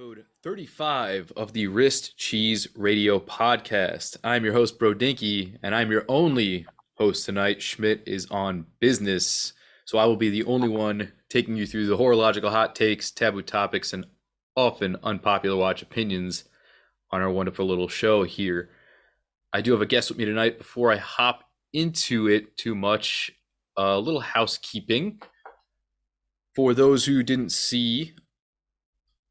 Episode 35 of the Wrist Cheese Radio Podcast. I'm your host, Bro Dinky, and I'm your only host tonight. Schmidt is on business, so I will be the only one taking you through the horological hot takes, taboo topics, and often unpopular watch opinions on our wonderful little show here. I do have a guest with me tonight. Before I hop into it too much, a little housekeeping. For those who didn't see,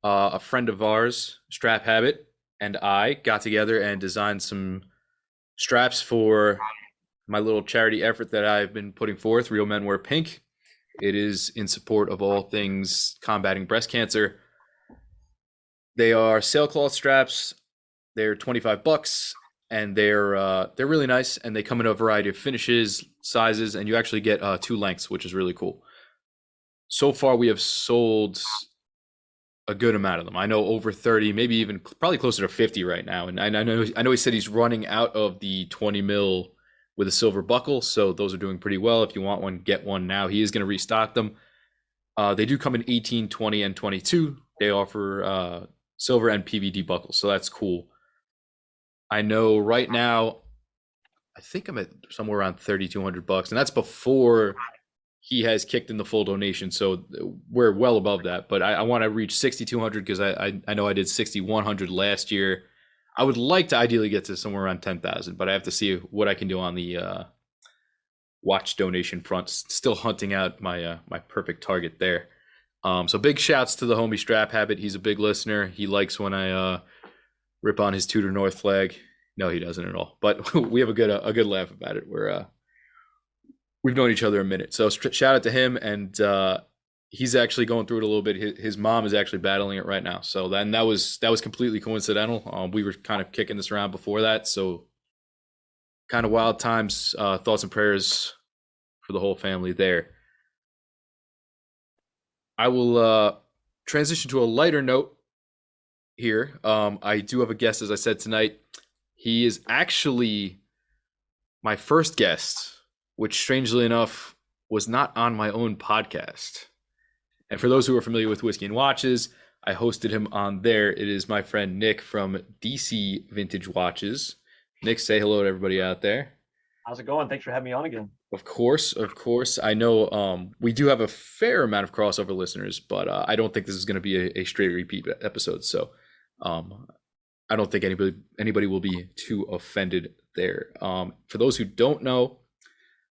a friend of ours, Strap Habit, and I got together and designed some straps for my little charity effort that I've been putting forth, Real Men Wear Pink. It is in support of all things combating breast cancer. They are sailcloth straps. They're $25, and they're really nice, and they come in a variety of finishes, sizes, and you actually get two lengths, which is really cool. So far, we have sold a good amount of them. I know over 30, maybe even probably closer to 50 right now. And I know he said he's running out of the 20 mil with a silver buckle. So those are doing pretty well. If you want one, get one now. He is going to restock them. They do come in 18, 20, and 22. They offer silver and PVD buckles. So that's cool. I know right now, I think I'm at somewhere around $3,200, and that's before he has kicked in the full donation, so we're well above that. But I want to reach 6,200 because I know I did 6,100 last year. I would like to ideally get to somewhere around 10,000, but I have to see what I can do on the watch donation front. Still hunting out my my perfect target there. So big shouts to the homie Strap Habit. He's a big listener. He likes when I rip on his Tudor North flag. No, he doesn't at all. But we have a good laugh about it. We've known each other a minute. So shout out to him. And he's actually going through it a little bit. His mom is actually battling it right now. So then that was completely coincidental. We were kind of kicking this around before that. So kind of wild times, thoughts and prayers for the whole family there. I will transition to a lighter note here. I do have a guest, as I said, tonight. He is actually my first guest, which strangely enough was not on my own podcast. And for those who are familiar with Whiskey and Watches, I hosted him on there. It is my friend Nick from DC Vintage Watches. Nick, say hello to everybody out there. How's it going? Thanks for having me on again. Of course. I know we do have a fair amount of crossover listeners, but I don't think this is going to be a straight repeat episode. So I don't think anybody will be too offended there. For those who don't know,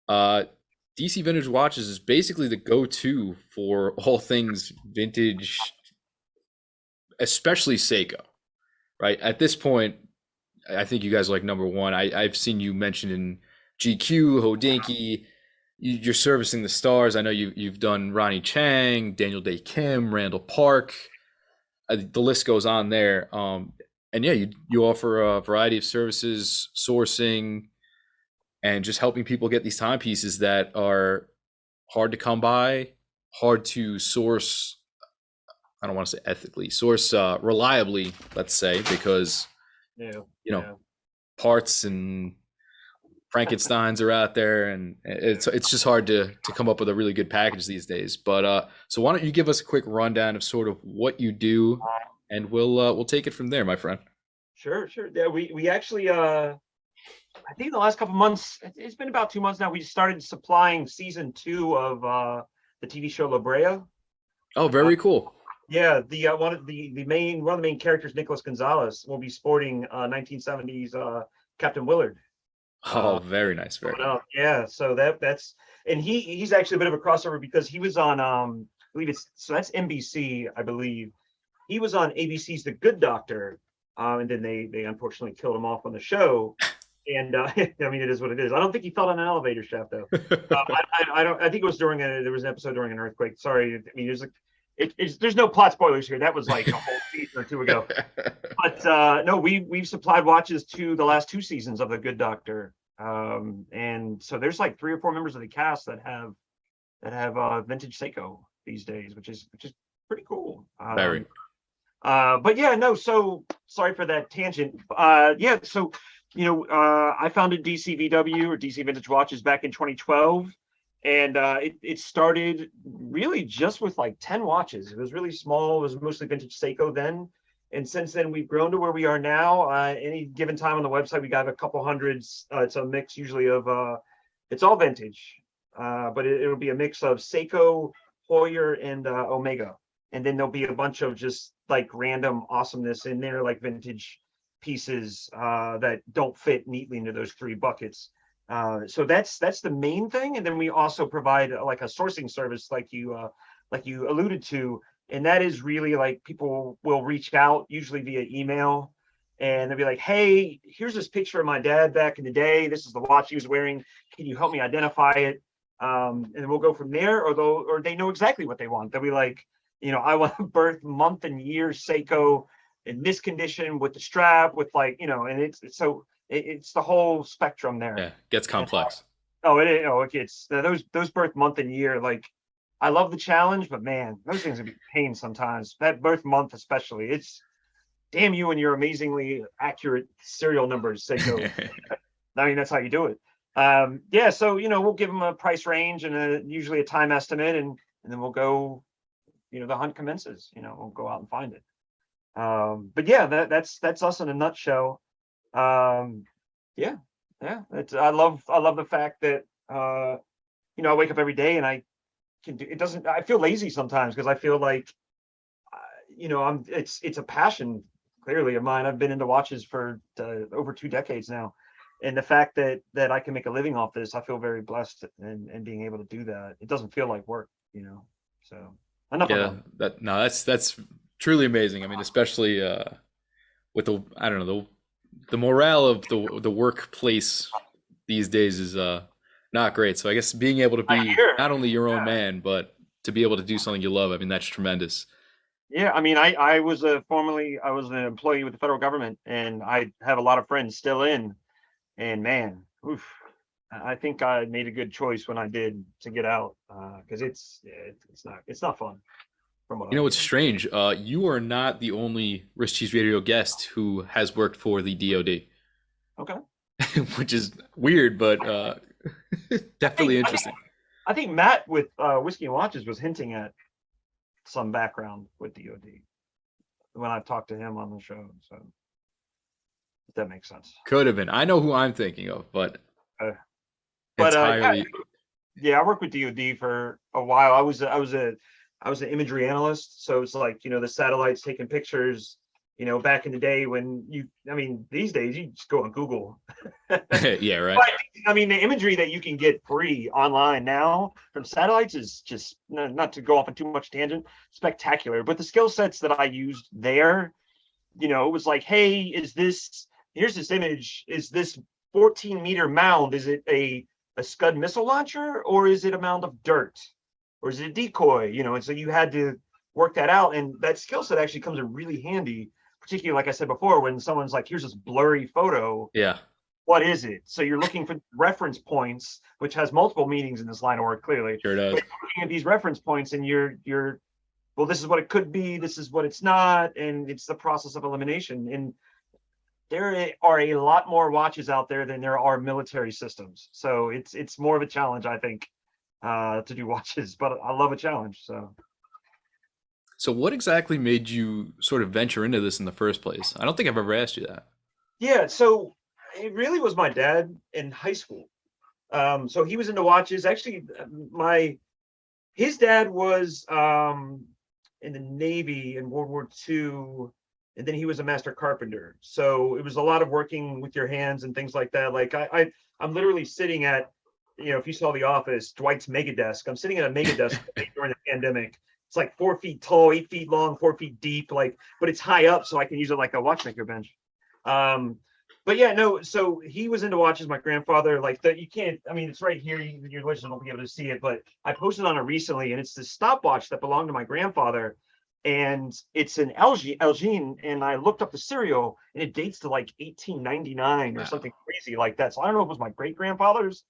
DC Vintage Watches is basically the go-to for all things vintage, especially Seiko, right? At this point, I think you guys are like number one. I've seen you mentioned in GQ, Hodinkee. You're servicing the stars. I know you've done Ronnie Chang, Daniel Day Kim, Randall Park. The list goes on there. And yeah, you offer a variety of services, sourcing, and just helping people get these timepieces that are hard to come by, hard to source. I don't want to say ethically, source reliably, let's say, because parts and Frankensteins are out there, and it's just hard to come up with a really good package these days. But so why don't you give us a quick rundown of sort of what you do, and we'll take it from there, my friend. Sure. Yeah, we actually I think the last couple of months, it's been about 2 months now, we started supplying season 2 of the TV show La Brea. Oh, very cool. Yeah, one of the main characters, Nicholas Gonzalez, will be sporting 1970s Captain Willard. Oh, very nice. Very nice. Yeah, so that's and he's actually a bit of a crossover because he was on I believe that's NBC, I believe. He was on ABC's The Good Doctor, and then they unfortunately killed him off on the show. And I mean, it is what it is. I don't think he fell on an elevator shaft though. I don't. I think it was there was an episode during an earthquake. Sorry, I mean, there's no plot spoilers here. That was like a whole season or two ago. But no, we've supplied watches to the last 2 seasons of The Good Doctor, and so there's like 3 or 4 members of the cast that have vintage Seiko these days, which is pretty cool. Very. But yeah, no. So sorry for that tangent. Yeah, so. I founded DCVW or DC Vintage Watches back in 2012, and it started really just with like 10 watches. It was really small. It was mostly vintage Seiko then, And since then, we've grown to where we are now. Any given time on the website, we got a couple hundreds. It's a mix usually of, it's all vintage, but it'll be a mix of Seiko, Hoyer, and Omega. And then there'll be a bunch of just like random awesomeness in there, like vintage pieces that don't fit neatly into those three buckets. So that's the main thing. And then we also provide like a sourcing service, like you alluded to, and that is really like people will reach out usually via email, and they'll be like, hey, here's this picture of my dad back in the day, this is the watch he was wearing, can you help me identify it? And we'll go from there. Or they know exactly what they want. They'll be like, I want a birth month and year Seiko in this condition with the strap, with like, and it's the whole spectrum there. Yeah, gets complex. It gets those birth month and year. Like, I love the challenge, but man, those things can be pain sometimes. That birth month, especially, it's damn you and your amazingly accurate serial numbers. Seiko. I mean, that's how you do it. Yeah, so we'll give them a price range and usually a time estimate, and then we'll go. The hunt commences. We'll go out and find it. But yeah, that's us in a nutshell. Yeah. I love the fact that I wake up every day and I can do it. I feel lazy sometimes because I feel like it's a passion clearly of mine. I've been into watches for over 2 decades now, and the fact that I can make a living off this, I feel very blessed and being able to do that. It doesn't feel like work. So enough Yeah, about that's truly amazing. I mean, especially with the, I don't know, the morale of the workplace these days is not great. So I guess being able to I be hear. not only your own man, but to be able to do something you love, I mean, that's tremendous. Yeah, I mean, I was I was an employee with the federal government, and I have a lot of friends still in, and man, oof, I think I made a good choice when I did to get out, because it's not fun from what You I know, it's hear. strange. You are not the only Wrist Cheese Radio guest who has worked for the DoD, Okay, which is weird, but I think definitely I think interesting. I think Matt with Whiskey and Watches was hinting at some background with DoD when I've talked to him on the show, so if that makes sense. Could have been. I know who I'm thinking of, but Uh, but yeah, entirely. yeah, I worked with DoD for a while. I was an imagery analyst, so it's like the satellites taking pictures. Back in the day when I mean, these days you just go on Google. Yeah, right. But I mean, the imagery that you can get free online now from satellites is just not to go off on too much tangent, spectacular. But the skill sets that I used there, it was like, hey, here's this image, is this 14-meter mound? Is it a Scud missile launcher, or is it a mound of dirt, or is it a decoy? And so you had to work that out, and that skill set actually comes in really handy, particularly like I said before, when someone's like, here's this blurry photo, Yeah, what is it? So you're looking for reference points, which has multiple meanings in this line of work, clearly. sure does. But you're looking at these reference points, and you're well, this is what it could be, this is what it's not, and it's the process of elimination. And there are a lot more watches out there than there are military systems, so it's more of a challenge, I think, to do watches. But I love a challenge. So, what exactly made you sort of venture into this in the first place? I don't think I've ever asked you that. Yeah, so it really was my dad in high school. So he was into watches. Actually, his dad was in the Navy in World War II, and then he was a master carpenter. So it was a lot of working with your hands and things like that. Like I'm literally sitting at, if you saw The Office, Dwight's mega desk. I'm sitting at a mega desk during the pandemic. It's like 4 feet tall, 8 feet long, 4 feet deep, but it's high up, so I can use it like a watchmaker bench. But yeah, no, so he was into watches. My grandfather, like that, you can't, I mean, it's right here. Your listeners won't be able to see it, but I posted on it recently, and it's this stopwatch that belonged to my grandfather. And it's an Elgin, and I looked up the serial, and it dates to like 1899 or Wow. something crazy like that. So I don't know if it was my great grandfather's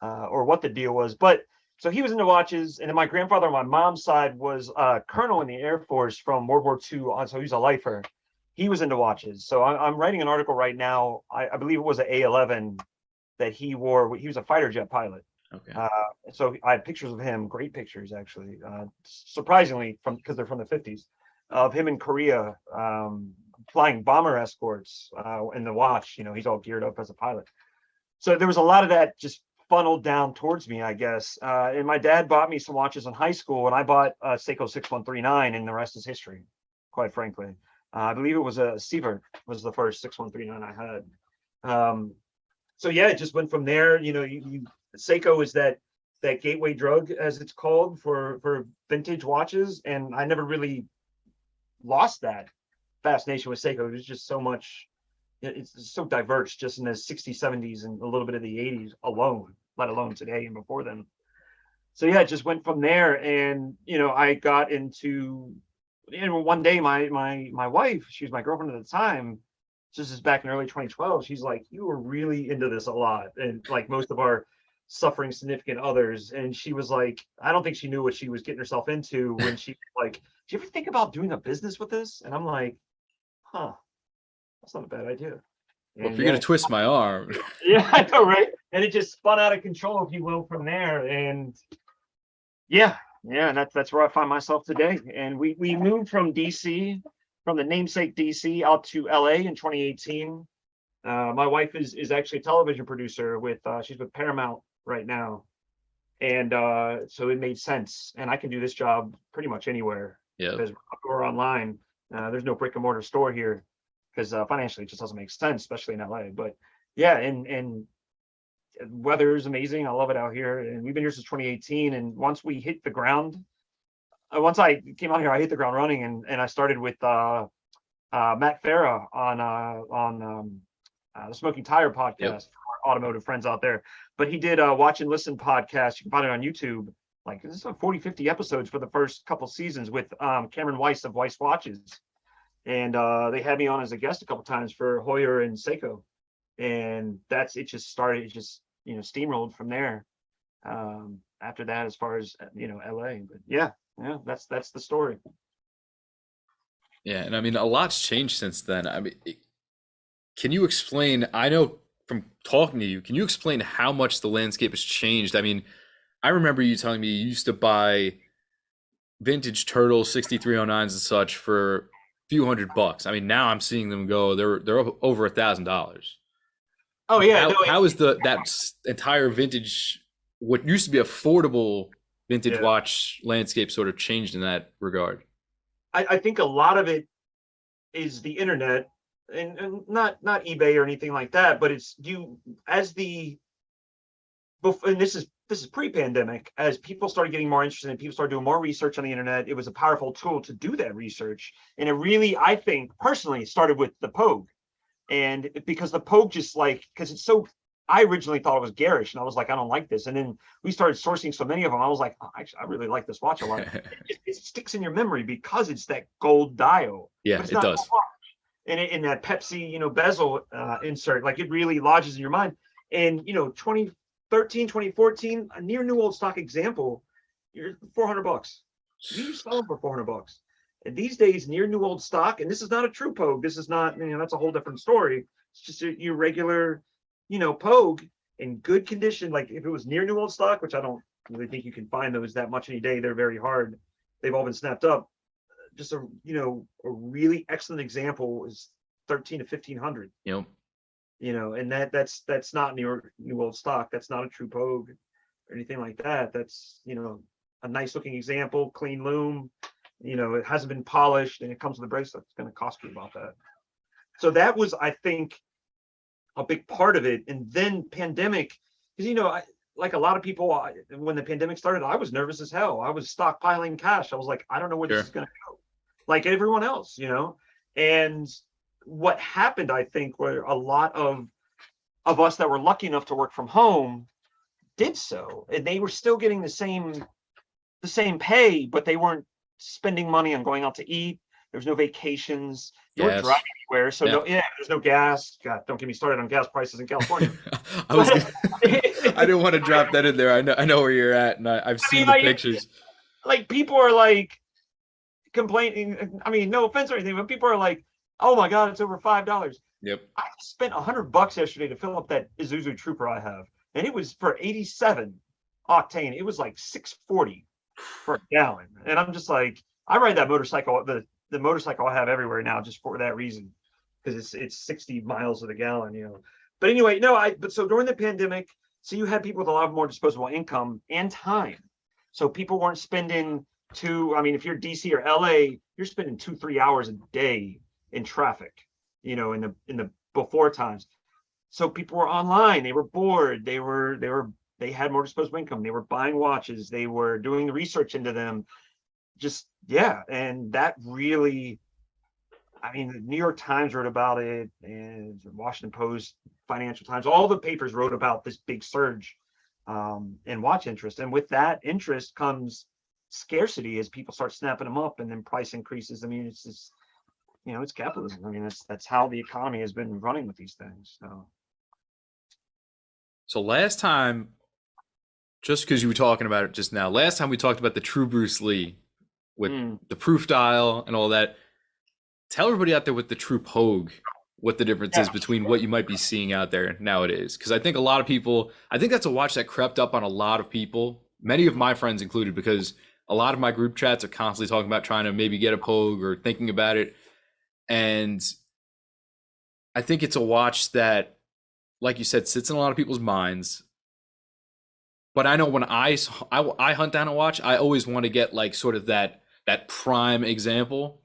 or what the deal was, but so he was into watches. And then my grandfather on my mom's side was a colonel in the Air Force from World War II on, so he was a lifer. He was into watches. So I'm writing an article right now. I believe it was an A11 that he wore. He was a fighter jet pilot. Okay. So I have pictures of him, great pictures actually, surprisingly, because they're from the 50s. of him in Korea, flying bomber escorts in the watch. He's all geared up as a pilot. So there was a lot of that just funneled down towards me, I guess. And my dad bought me some watches in high school, and I bought a Seiko 6139, and the rest is history, quite frankly. I believe it was a Sievert was the first 6139 I had. So yeah, it just went from there. Seiko is that gateway drug, as it's called, for vintage watches, and I never really lost that fascination with Seiko. There's just so much. It's so diverse, just in the 60s, 70s, and a little bit of the 80s alone, let alone today and before then. So yeah, it just went from there. And I got into, one day my wife, she was my girlfriend at the time, this is back in early 2012, she's like, "You were really into this a lot," and like most of our suffering significant others. And she was like, I don't think she knew what she was getting herself into when she was like, "Do you ever think about doing a business with this?" And I'm like, huh, that's not a bad idea. Well, And if you're gonna twist my arm. yeah, I know, right? And it just spun out of control, if you will, from there. And yeah, and that's where I find myself today. And we moved from DC, from the namesake DC, out to LA in 2018. My wife is actually a television producer with she's with Paramount right now. And so it made sense. And I can do this job pretty much anywhere. Yeah. Because we're online. There's no brick and mortar store here, because financially it just doesn't make sense, especially in LA. But yeah, and weather is amazing. I love it out here. And we've been here since 2018. And once we hit the ground, once I came out here, I hit the ground running, and I started with Matt Farah on the Smoking Tire podcast. Yep. For our automotive friends out there. But he did a Watch and Listen podcast. You can find it on YouTube. Like, this is 40, 50 episodes for the first couple seasons with Cameron Weiss of Weiss Watches. And they had me on as a guest a couple times for Hoyer and Seiko. And it just started, it just, steamrolled from there. After that, as far as, LA. But yeah, that's the story. Yeah, and I mean, a lot's changed since then. I mean, can you explain? I know from talking to you, can you explain how much the landscape has changed? I mean, I remember you telling me you used to buy vintage Turtle 6309s and such for a few $100. I mean, now I'm seeing them go, they're over $1,000. Oh yeah. How is that entire vintage, what used to be affordable vintage watch landscape, sort of changed in that regard? I think a lot of it is the internet, and not eBay or anything like that, but it's and this is pre-pandemic, as people started getting more interested and people started doing more research on the internet. It was a powerful tool to do that research. And it really, I think personally, started with the Pogue. And because the Pogue because it's so, I originally thought it was garish, and I was like, I don't like this. And then we started sourcing so many of them. I was like, oh, actually, I really like this watch a lot. It sticks in your memory because it's that gold dial. Yeah, it does. And in that Pepsi, bezel insert, like, it really lodges in your mind. And 2013, 2014, a near new old stock example, you're $400. You sell them for $400. And these days, near new old stock, and this is not a true Pogue. This is not, that's a whole different story. It's just your regular, Pogue in good condition. Like, if it was near new old stock, which I don't really think you can find those that much any day, they're very hard. They've all been snapped up. Just a really excellent example is 13 to 1500. Yep. And that's not new old stock. That's not a true Pogue or anything like that. That's a nice looking example, clean loom. It hasn't been polished, and it comes with a bracelet. It's going to cost you about that. So that was, I think, a big part of it. And then pandemic, because like a lot of people, when the pandemic started, I was nervous as hell. I was stockpiling cash. I was like, I don't know where this is going to go. Like everyone else, And what happened, I think, where a lot of us that were lucky enough to work from home did so, and they were still getting the same pay, but they weren't spending money on going out to eat. There's no vacations. You weren't driving anywhere, so there's no gas. God, don't get me started on gas prices in California. I didn't want to drop that in there. I know where you're at, and I've seen the pictures. Like, people are like complaining. I mean, no offense or anything, but people are like, "Oh my God, it's over $5." Yep. I spent $100 yesterday to fill up that Isuzu Trooper I have, and it was for 87 Octane, it was like 640 for a gallon. And I'm just like, I ride that motorcycle, the the motorcycle I have everywhere now just for that reason, because it's 60 miles to the gallon, you know. But anyway, no, but so during the pandemic, so you had people with a lot more disposable income and time. So people weren't spending I mean, if you're DC or LA, you're spending 2-3 hours a day in traffic, you know, in the before times. So people were online, they were bored, they had more disposable income, they were buying watches, they were doing the research into them. Just yeah, and that really, I mean, the New York Times wrote about it, and the Washington Post, Financial Times, all the papers wrote about this big surge in watch interest. And with that interest comes scarcity as people start snapping them up, and then price increases. I mean, it's just, you know, it's capitalism. I mean, that's how the economy has been running with these things. So last time, just because you were talking about it just now, last time we talked about the true Bruce Lee with the proof dial and all that. Tell everybody out there with the true Pogue what the difference is between what you might be seeing out there nowadays. Because I think a lot of people, I think that's a watch that crept up on a lot of people, many of my friends included, because a lot of my group chats are constantly talking about trying to maybe get a Pogue or thinking about it. And I think it's a watch that, like you said, sits in a lot of people's minds. But I know when I hunt down a watch, I always want to get like sort of that prime example,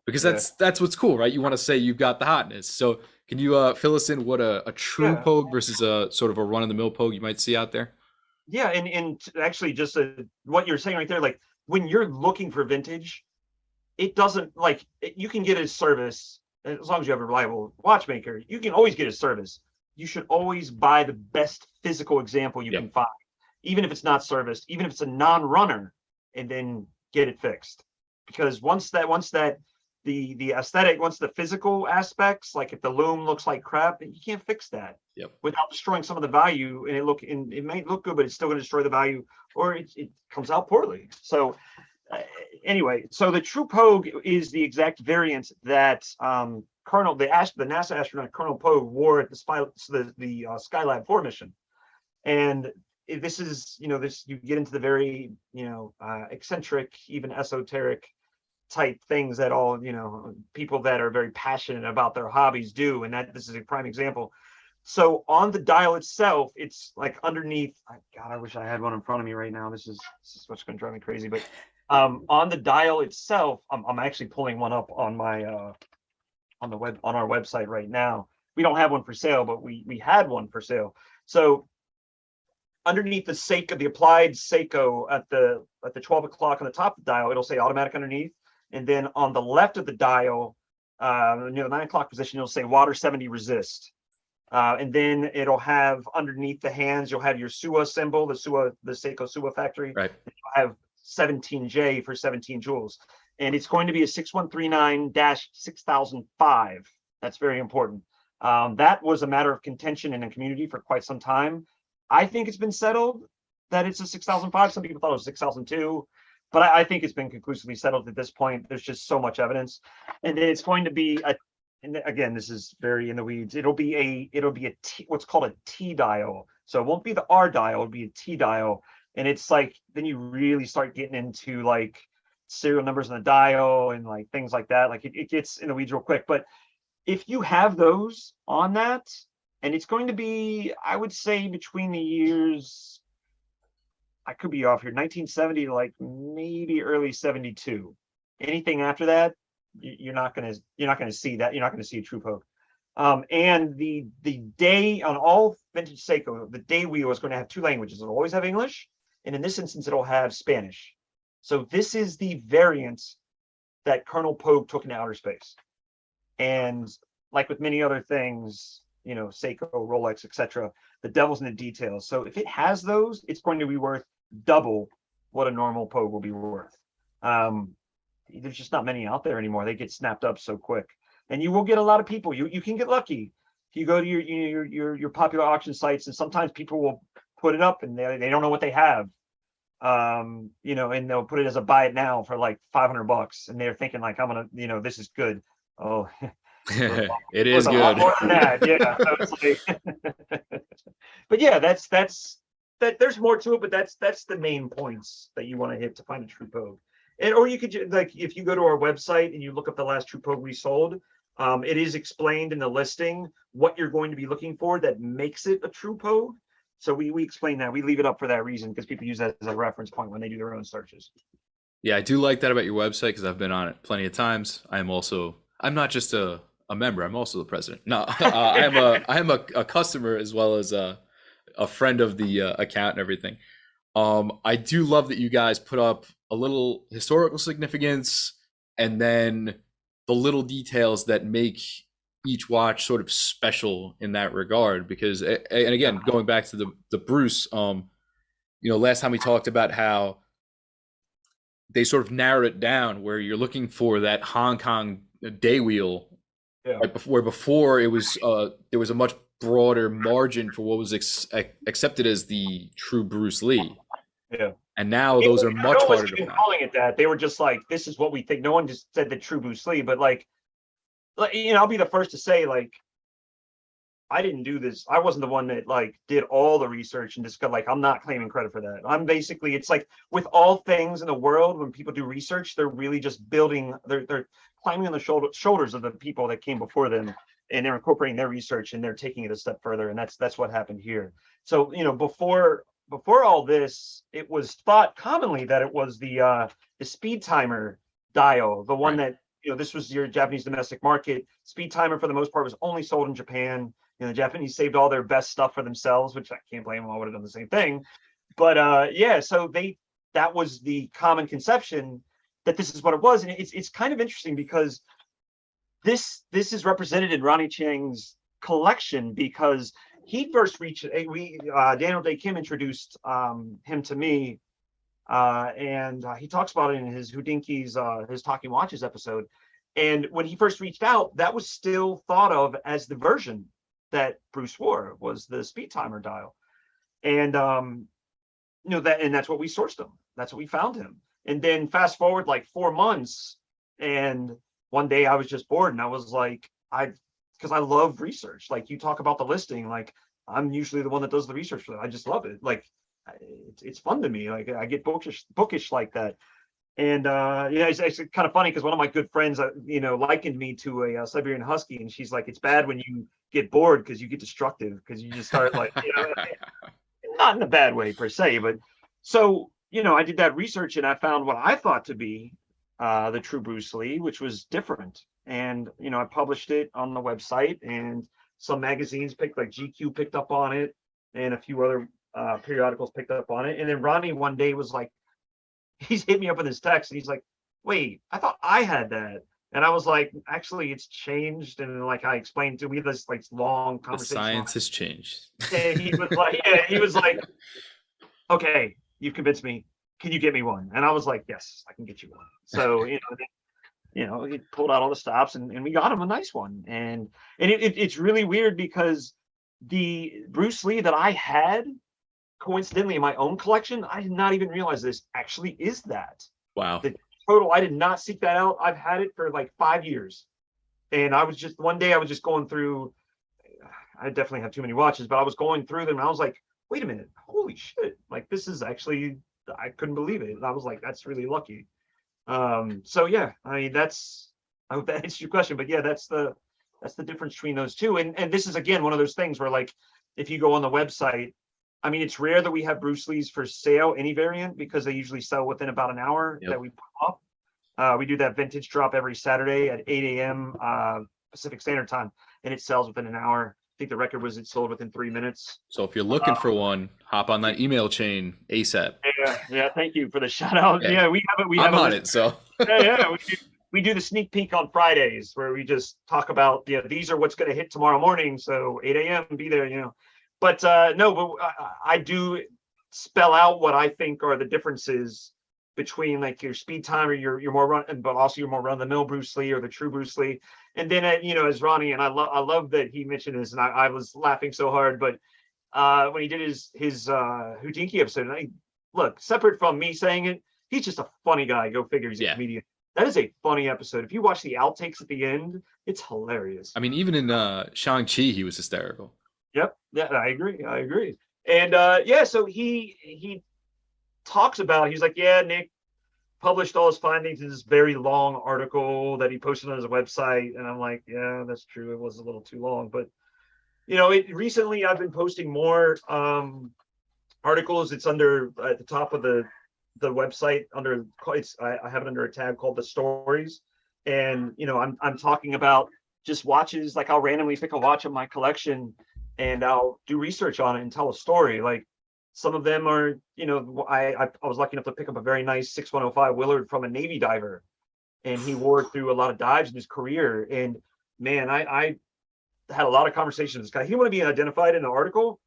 because that's what's cool, right? You want to say you've got the hotness. So can you fill us in what a true Pogue versus a sort of a run-of-the-mill Pogue you might see out there? Yeah, and actually just what you're saying right there, like when you're looking for vintage, it doesn't, like, you can get a service as long as you have a reliable watchmaker. You can always get a service. You should always buy the best physical example you can find, even if it's not serviced, even if it's a non-runner, and then get it fixed. Because once the aesthetic, once the physical aspects, like if the loom looks like crap, you can't fix that without destroying some of the value. And it may look good, but it's still going to destroy the value, or it comes out poorly. So anyway, so the true Pogue is the exact variant that the NASA astronaut Colonel Pogue wore at the Skylab 4 mission. And this is, you know, you get into the very, you know, eccentric, even esoteric type things that all, you know, people that are very passionate about their hobbies do, and this is a prime example. So on the dial itself, it's like underneath, God, I wish I had one in front of me right now. This is what's going to drive me crazy. But on the dial itself, I'm actually pulling one up on my on our website right now. We don't have one for sale, but we had one for sale. So underneath the Seiko, the applied Seiko at the 12 o'clock on the top of the dial, it'll say automatic underneath. And then on the left of the dial, near the 9 o'clock position, it'll say water 70 resist. And then it'll have underneath the hands, you'll have your SUA symbol, the Seiko SUA factory. Right. You'll have 17J for 17 joules. And it's going to be a 6139-6005. That's very important. That was a matter of contention in the community for quite some time. I think it's been settled that it's a 6005. Some people thought it was 6002. But I think it's been conclusively settled at this point. There's just so much evidence. And then it's going to be and again, this is very in the weeds. It'll be a what's called a T dial. So it won't be the R dial, it'll be a T dial. And it's like, then you really start getting into like serial numbers on the dial and like things like that. Like it gets in the weeds real quick. But if you have those on that, and it's going to be, I would say, between the years, I could be off here, 1970 to like maybe early 72. Anything after that, you're not gonna see that. You're not gonna see a true Pogue. And the day on all vintage Seiko, the day wheel is going to have two languages. It'll always have English, and in this instance, it'll have Spanish. So this is the variant that Colonel Pogue took into outer space. And like with many other things, you know, Seiko, Rolex, etc., the devil's in the details. So if it has those, it's going to be worth double what a normal Pogue will be worth. There's just not many out there anymore. They get snapped up so quick, and you will get a lot of people. You can get lucky if you go to your popular auction sites, and sometimes people will put it up and they don't know what they have, you know, and they'll put it as a buy it now for like $500, and they're thinking like, I'm gonna, you know, this is good. Oh, it is good. A lot more than that. Yeah. So it's like, but yeah, that's there's more to it, but that's the main points that you want to hit to find a true Pogue. or you could like if you go to our website and you look up the last true pogue we sold, it is explained in the listing what you're going to be looking for that makes it a true pogue. So we explain that. We leave it up for that reason because people use that as a reference point when they do their own searches. Yeah, I do like that about your website because I've been on it plenty of times. I'm not just a member, I'm also the president. No, I am a customer as well as a friend of the account and everything. I do love that you guys put up a little historical significance and then the little details that make each watch sort of special in that regard. Because, and again, going back to the Bruce, last time we talked about how they sort of narrowed it down where you're looking for that Hong Kong day wheel, Yeah. right before it was there was a much broader margin for what was accepted as the true Bruce Lee. Yeah. And now those are much harder to find. Calling it that, they were just like, this is what we think. No one just said the true Bruce Lee, but like I'll be the first to say, like, I didn't do this. I wasn't the one that like did all the research and just got like, I'm not claiming credit for that. I'm basically, it's like with all things in the world, when people do research, they're really just building, they're climbing on the shoulders of the people that came before them, and they're incorporating their research and they're taking it a step further. And that's what happened here. So, before all this, it was thought commonly that it was the speed timer dial, the one that, this was your Japanese domestic market. Speed timer, for the most part, was only sold in Japan. The Japanese saved all their best stuff for themselves, which I can't blame them. I would have done the same thing. But so that was the common conception that this is what it was. And it's kind of interesting because this is represented in Ronnie Chiang's collection, because he first reached Daniel Day Kim introduced him to me, and he talks about it in his Houdinki's his Talking Watches episode. And when he first reached out, that was still thought of as the version that Bruce wore, was the speed timer dial. And that's what we sourced him. That's what we found him. And then fast forward like 4 months, and one day I was just bored, and I was like, because I love research. Like, you talk about the listing, like I'm usually the one that does the research for that. I just love it. Like, it's fun to me. Like, I get bookish like that. And it's kind of funny because one of my good friends, likened me to a Siberian Husky, and she's like, it's bad when you get bored because you get destructive, because you just start like, not in a bad way per se, but so I did that research and I found what I thought to be the true Bruce Lee, which was different. And I published it on the website, and some magazines like GQ picked up on it, and a few other periodicals picked up on it. And then Ronnie one day was like, he's hit me up with his text, and he's like, wait, I thought I had that. And I was like, actually, it's changed. And like I explained to, we had this like long conversation. The science has changed. And he was like, okay, you've convinced me. Can you get me one? And I was like, yes, I can get you one. So, he pulled out all the stops, and we got him a nice one. And it's really weird because the Bruce Lee that I had, coincidentally, in my own collection, I did not even realize this actually is that. Wow. The total, I did not seek that out. I've had it for like 5 years. And one day I was just going through, I definitely have too many watches, but I was going through them and I was like, wait a minute, holy shit. Like, this is actually, I couldn't believe it. And I was like, that's really lucky. So yeah, I mean, I hope that answers your question, but yeah, that's the difference between those two. And this is, again, one of those things where, like, if you go on the website, I mean, it's rare that we have Bruce Lee's for sale, any variant, because they usually sell within about an hour that we put up. We do that vintage drop every Saturday at 8 a.m. Pacific Standard Time, and it sells within an hour. I think the record was it sold within 3 minutes. So if you're looking for one, hop on that email chain ASAP. Yeah. Thank you for the shout out. Yeah, we have it. I'm on it. So we do the sneak peek on Fridays where we just talk about, these are what's going to hit tomorrow morning. So 8 a.m. be there, But I do spell out what I think are the differences between like your speed timer, your more run, but also your more run the mill Bruce Lee or the true Bruce Lee. And then as Ronnie, and I love that he mentioned this, and I was laughing so hard, but when he did his Houdinki episode, and look, separate from me saying it, he's just a funny guy. Go figure, he's a comedian. That is a funny episode. If you watch the outtakes at the end, it's hilarious. I mean, even in Shang-Chi, he was hysterical. Yep. Yeah, I agree. And so he talks about, he's like, yeah, Nick, published all his findings in this very long article that he posted on his website. And I'm like, yeah, that's true. It was a little too long, but recently I've been posting more articles. It's under at the top of the website under I have it under a tab called the stories. And I'm talking about just watches. Like I'll randomly pick a watch of my collection and I'll do research on it and tell a story. Like some of them are, I was lucky enough to pick up a very nice 6105 Willard from a Navy diver, and he wore it through a lot of dives in his career. And man, I had a lot of conversations with this guy. He didn't want to be identified in the article,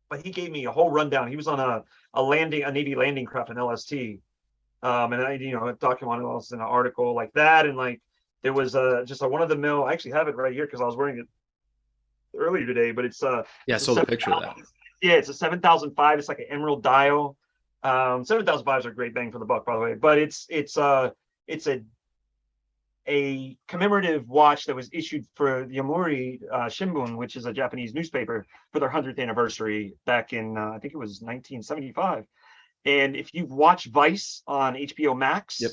but he gave me a whole rundown. He was on a Navy landing craft, an LST. And I, documented also in an article like that. And like, there was just a one of the mill. I actually have it right here because I was wearing it earlier today, but it's Yeah, I it's a saw the picture of that. yeah, it's a 7005. It's like an emerald dial. 7005s are a great bang for the buck, by the way, but it's a commemorative watch that was issued for the Yomiuri Shimbun, which is a Japanese newspaper, for their 100th anniversary back in I think it was 1975. And if you've watched Vice on HBO Max, Yep.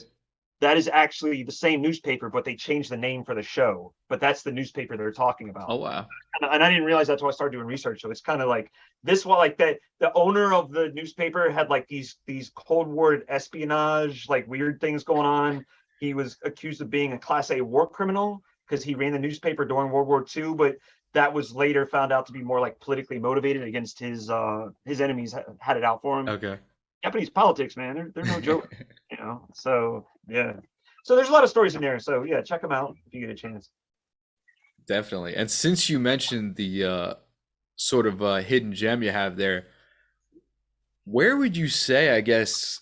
that is actually the same newspaper, but they changed the name for the show. But that's the newspaper they're talking about. Oh wow. And I didn't realize that's why I started doing research. So it's kind of like this one, like that the owner of the newspaper had like these Cold War espionage, like weird things going on. He was accused of being a Class A war criminal because he ran the newspaper during World War II, but that was later found out to be more like politically motivated against his enemies had it out for him. Okay. Japanese politics, man, they're no joke, So yeah, so there's a lot of stories in there. So yeah, check them out if you get a chance. Definitely. And since you mentioned the sort of hidden gem you have there, where would you say, I guess,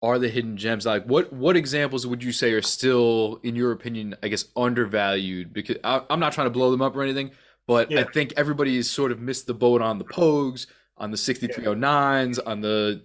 are the hidden gems? Like what examples would you say are still, in your opinion, I guess, undervalued? Because I'm not trying to blow them up or anything, but I Yeah, think everybody has sort of missed the boat on the Pogues, on the yeah. 6309s, on the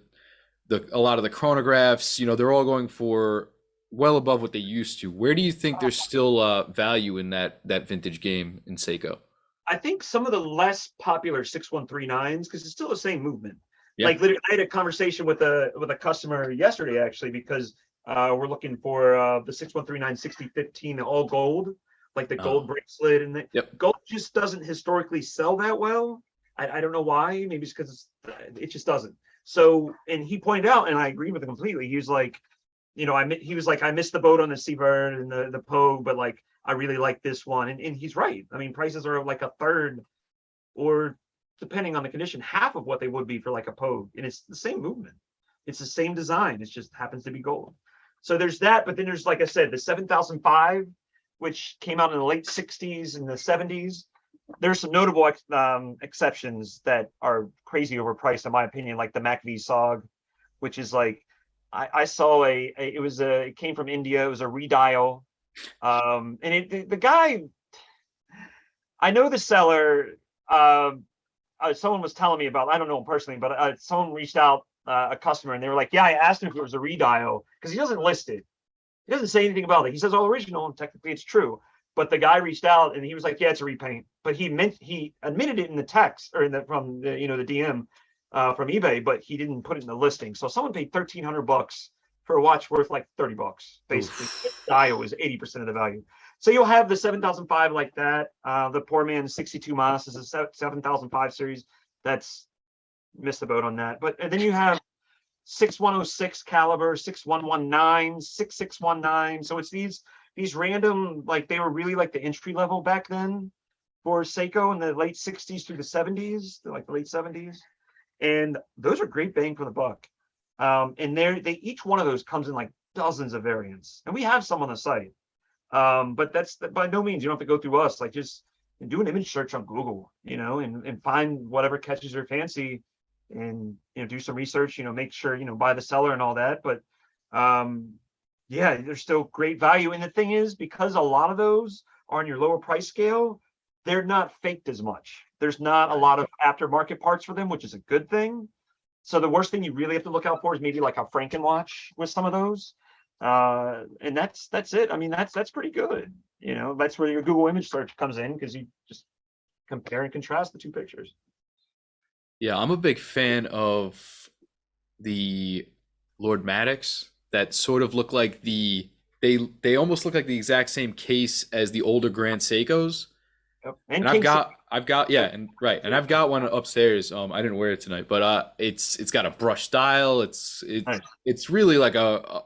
a lot of the chronographs. They're all going for well above what they used to. Where do you think there's still value in that vintage game in Seiko? I think some of the less popular 6139s, because it's still the same movement. Yeah. Like literally, I had a conversation with a customer yesterday actually, because we're looking for the 6139 6015 all gold, like the gold bracelet, and the Yep. gold just doesn't historically sell that well. I don't know why. Maybe it's because it just doesn't. So, and he pointed out, and I agree with him completely. He was like, he was like, I missed the boat on the Seabird and the Pogue, but like, I really like this one. And he's right. I mean, prices are like a third, or depending on the condition, half of what they would be for like a Pogue. And it's the same movement. It's the same design. It just happens to be gold. So there's that. But then there's, like I said, the 7005, which came out in the late 60s and the 70s. There's some notable exceptions that are crazy overpriced, in my opinion, like the MacV SOG, which is like, I saw it came from India. It was a redial. And the guy, I know the seller, someone was telling me about, I don't know him personally, but someone reached out, a customer, and they were like, yeah, I asked him if it was a redial because he doesn't list it. He doesn't say anything about it. He says, oh, original, and technically it's true. But the guy reached out and he was like, yeah, it's a repaint. But he admitted it in the text, or from the DM from eBay, but he didn't put it in the listing. So someone paid $1,300 for a watch worth like $30, basically. The dial is 80% of the value. So you'll have the 7005 like that. The poor man 62 Mas is a 7005 series. That's missed the boat on that. But then you have 6106 caliber, 6119, 6619. So it's these random, like they were really like the entry level back then for Seiko in the late 60s through the 70s, like the late 70s. And those are great bang for the buck. And each one of those comes in like dozens of variants. And we have some on the site. But that's by no means, you don't have to go through us. Like just do an image search on Google, and find whatever catches your fancy, and do some research, make sure, buy the seller and all that. But yeah, there's still great value. And the thing is, because a lot of those are on your lower price scale, they're not faked as much. There's not a lot of aftermarket parts for them, which is a good thing. So the worst thing you really have to look out for is maybe like a Franken watch with some of those. And that's it. I mean, that's pretty good. That's where your Google image search comes in, because you just compare and contrast the two pictures. Yeah, I'm a big fan of the Lord Maddox that sort of look like they almost look like the exact same case as the older Grand Seikos. Yep. And And King Sa- I've got yeah, and right. And I've got one upstairs. I didn't wear it tonight, but it's got a brush style. Nice. It's really like a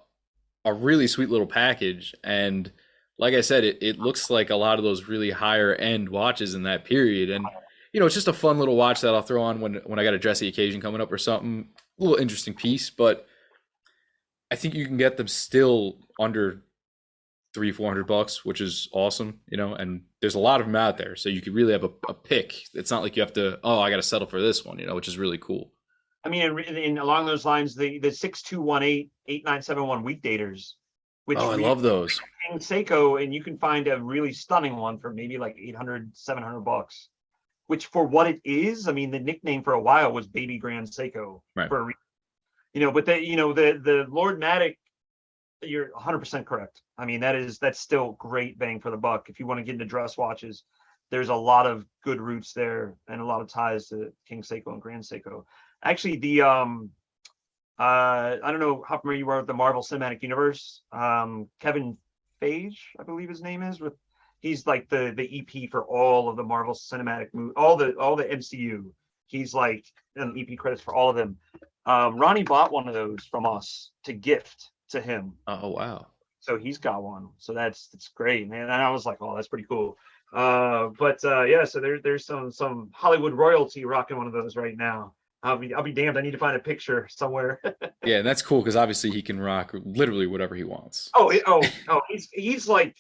really sweet little package. And like I said, it looks like a lot of those really higher end watches in that period. And it's just a fun little watch that I'll throw on when I got a dressy occasion coming up or something. A little interesting piece, but I think you can get them still under 300-400 bucks, which is awesome, and there's a lot of them out there. So you could really have a pick. It's not like you have to, oh, I got to settle for this one, which is really cool. I mean, in along those lines, the 6218 8971 week daters, which Oh, I read love those. King Seiko, and you can find a really stunning one for maybe like 800 700 bucks, which for what it is, I mean, the nickname for a while was Baby Grand Seiko Right. for a reason. But the Lord Matic, you're 100% correct. I mean, that's still great bang for the buck. If you want to get into dress watches, there's a lot of good roots there and a lot of ties to King Seiko and Grand Seiko. Actually, the I don't know how familiar you are with the Marvel Cinematic Universe. Kevin Feige, I believe his name is. He's like the EP for all of the Marvel Cinematic movie, all the MCU. He's like an EP credits for all of them. Ronnie bought one of those from us to gift to him. Oh, wow. So he's got one. So that's great, man. And I was like, oh, that's pretty cool. Yeah, so there's some Hollywood royalty rocking one of those right now. I'll be damned. I need to find a picture somewhere. Yeah, and that's cool because obviously he can rock literally whatever he wants. He's like,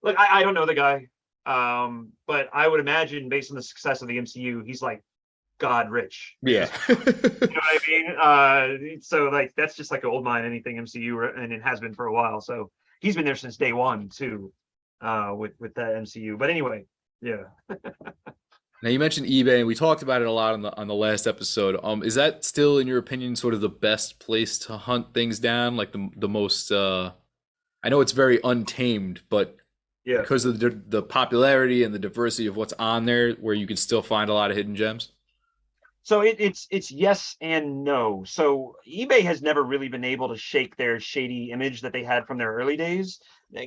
look, I don't know the guy, but I would imagine based on the success of the MCU, he's like God rich. Yeah. You know what I mean? So like that's just like an old mine anything MCU, and it has been for a while. So he's been there since day one too, with that MCU. But anyway, yeah. Now you mentioned eBay, and we talked about it a lot on the last episode. Is that still, in your opinion, sort of the best place to hunt things down? Like the most? I know it's very untamed, but Yeah. because of the popularity and the diversity of what's on there, where you can still find a lot of hidden gems. So it's yes and no. So eBay has never really been able to shake their shady image that they had from their early days.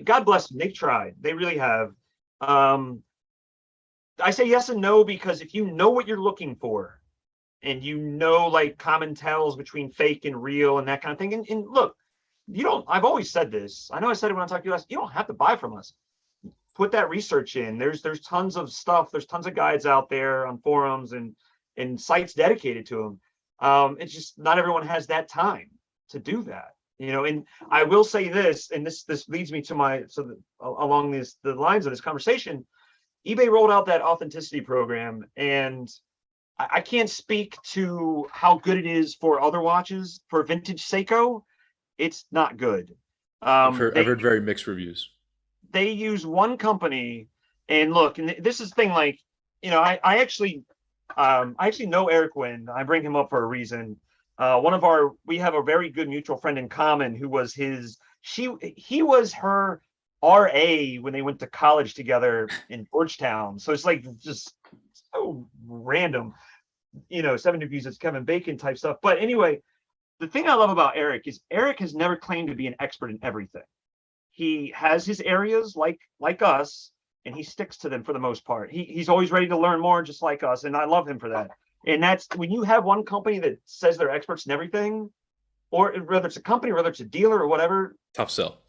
God bless them. They've tried. They really have. I say yes and no because if you know what you're looking for and like common tells between fake and real and that kind of thing, and look, I've always said this. I know I said it when I talked to you last, you don't have to buy from us. Put that research in. There's tons of stuff. There's tons of guides out there on forums and sites dedicated to them. It's just not everyone has that time to do that. And I will say this, and this leads me to along the lines of this conversation. eBay rolled out that authenticity program, and I can't speak to how good it is for other watches. For vintage Seiko, it's not good. I've heard very mixed reviews. They use one company, and look, and this is the thing. Like, I actually know Eric Wynn. I bring him up for a reason. We have a very good mutual friend in common who was he was her RA when they went to college together in Georgetown. So it's like just so random, 7 Degrees, it's Kevin Bacon type stuff. But anyway, the thing I love about Eric is Eric has never claimed to be an expert in everything. He has his areas like us, and he sticks to them for the most part. He's always ready to learn more, just like us, and I love him for that. And that's when you have one company that says they're experts in everything, or whether it's a company, or whether it's a dealer or whatever. Tough sell.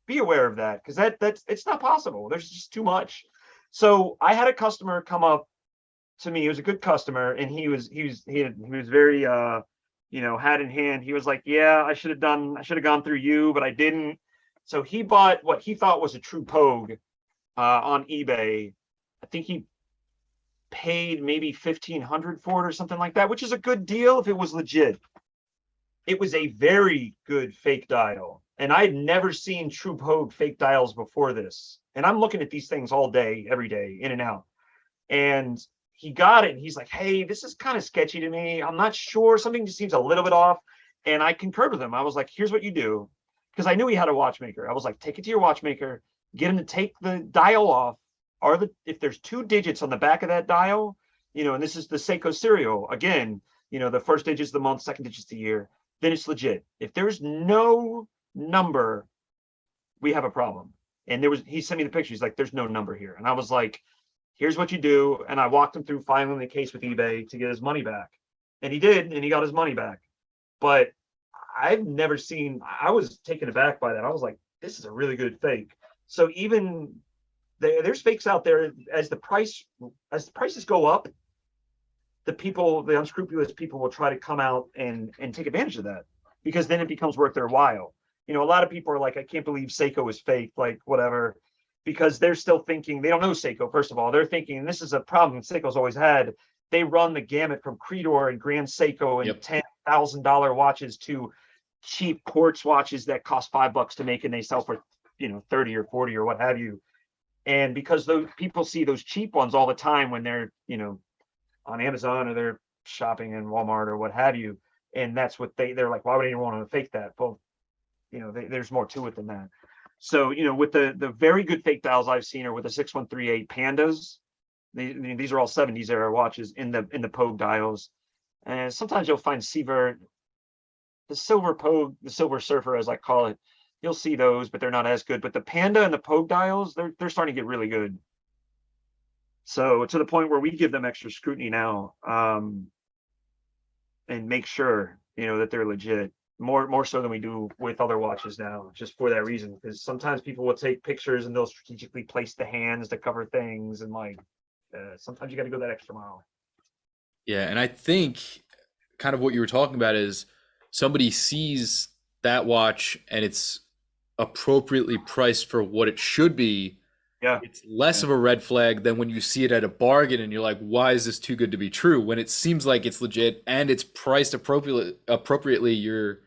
Be aware of that, because that's it's not possible. There's just too much. So I had a customer come up to me. He was a good customer, and he was very hat in hand. He was like, yeah, I should have gone through you, but I didn't. So he bought what he thought was a true Pogue on eBay. I think he paid maybe $1,500 for it or something like that, which is a good deal if it was legit. It was a very good fake dial, and I had never seen true Pogue fake dials before this. And I'm looking at these things all day, every day, in and out. And he got it, and he's like, hey, this is kind of sketchy to me. I'm not sure. Something just seems a little bit off. And I concurred with him. I was like, here's what you do. Because I knew he had a watchmaker. I was like, take it to your watchmaker, get him to take the dial off. If there's 2 digits on the back of that dial, and this is the Seiko serial, again, the first digit's the month, second digit's the year, then it's legit. If there's no number, we have a problem. And he sent me the picture. He's like, there's no number here. And I was like, here's what you do. And I walked him through filing the case with eBay to get his money back. And he did, and he got his money back. But I've never seen, I was taken aback by that. I was like, this is a really good fake. So even there's fakes out there as the prices go up, the unscrupulous people will try to come out and take advantage of that, because then it becomes worth their while. A lot of people are like, I can't believe Seiko is fake, like whatever, because they're still thinking, they don't know Seiko. First of all, they're thinking, and this is a problem Seiko's always had. They run the gamut from Creedor and Grand Seiko and $10,000 watches to cheap quartz watches that cost $5 to make and they sell for 30 or 40 or what have you. And because those people see those cheap ones all the time when they're on Amazon or they're shopping in Walmart or what have you, and that's what they're like, why would anyone want to fake that? Well, there's more to it than that. So with the very good fake dials I've seen are with the 6138 Pandas. These are all 70s era watches in the Pogue dials, and sometimes you'll find Seaver, the silver Pogue, the silver surfer as I call it. You'll see those, but they're not as good. But the Panda and the Pogue dials, they're starting to get really good. So to the point where we give them extra scrutiny now, and make sure that they're legit, more so than we do with other watches now, just for that reason. Because sometimes people will take pictures and they'll strategically place the hands to cover things, and sometimes you got to go that extra mile. Yeah, and I think kind of what you were talking about is somebody sees that watch and it's appropriately priced for what it should be. Yeah, it's less of a red flag than when you see it at a bargain and you're like, why is this too good to be true? When it seems like it's legit and it's priced appropriately, you're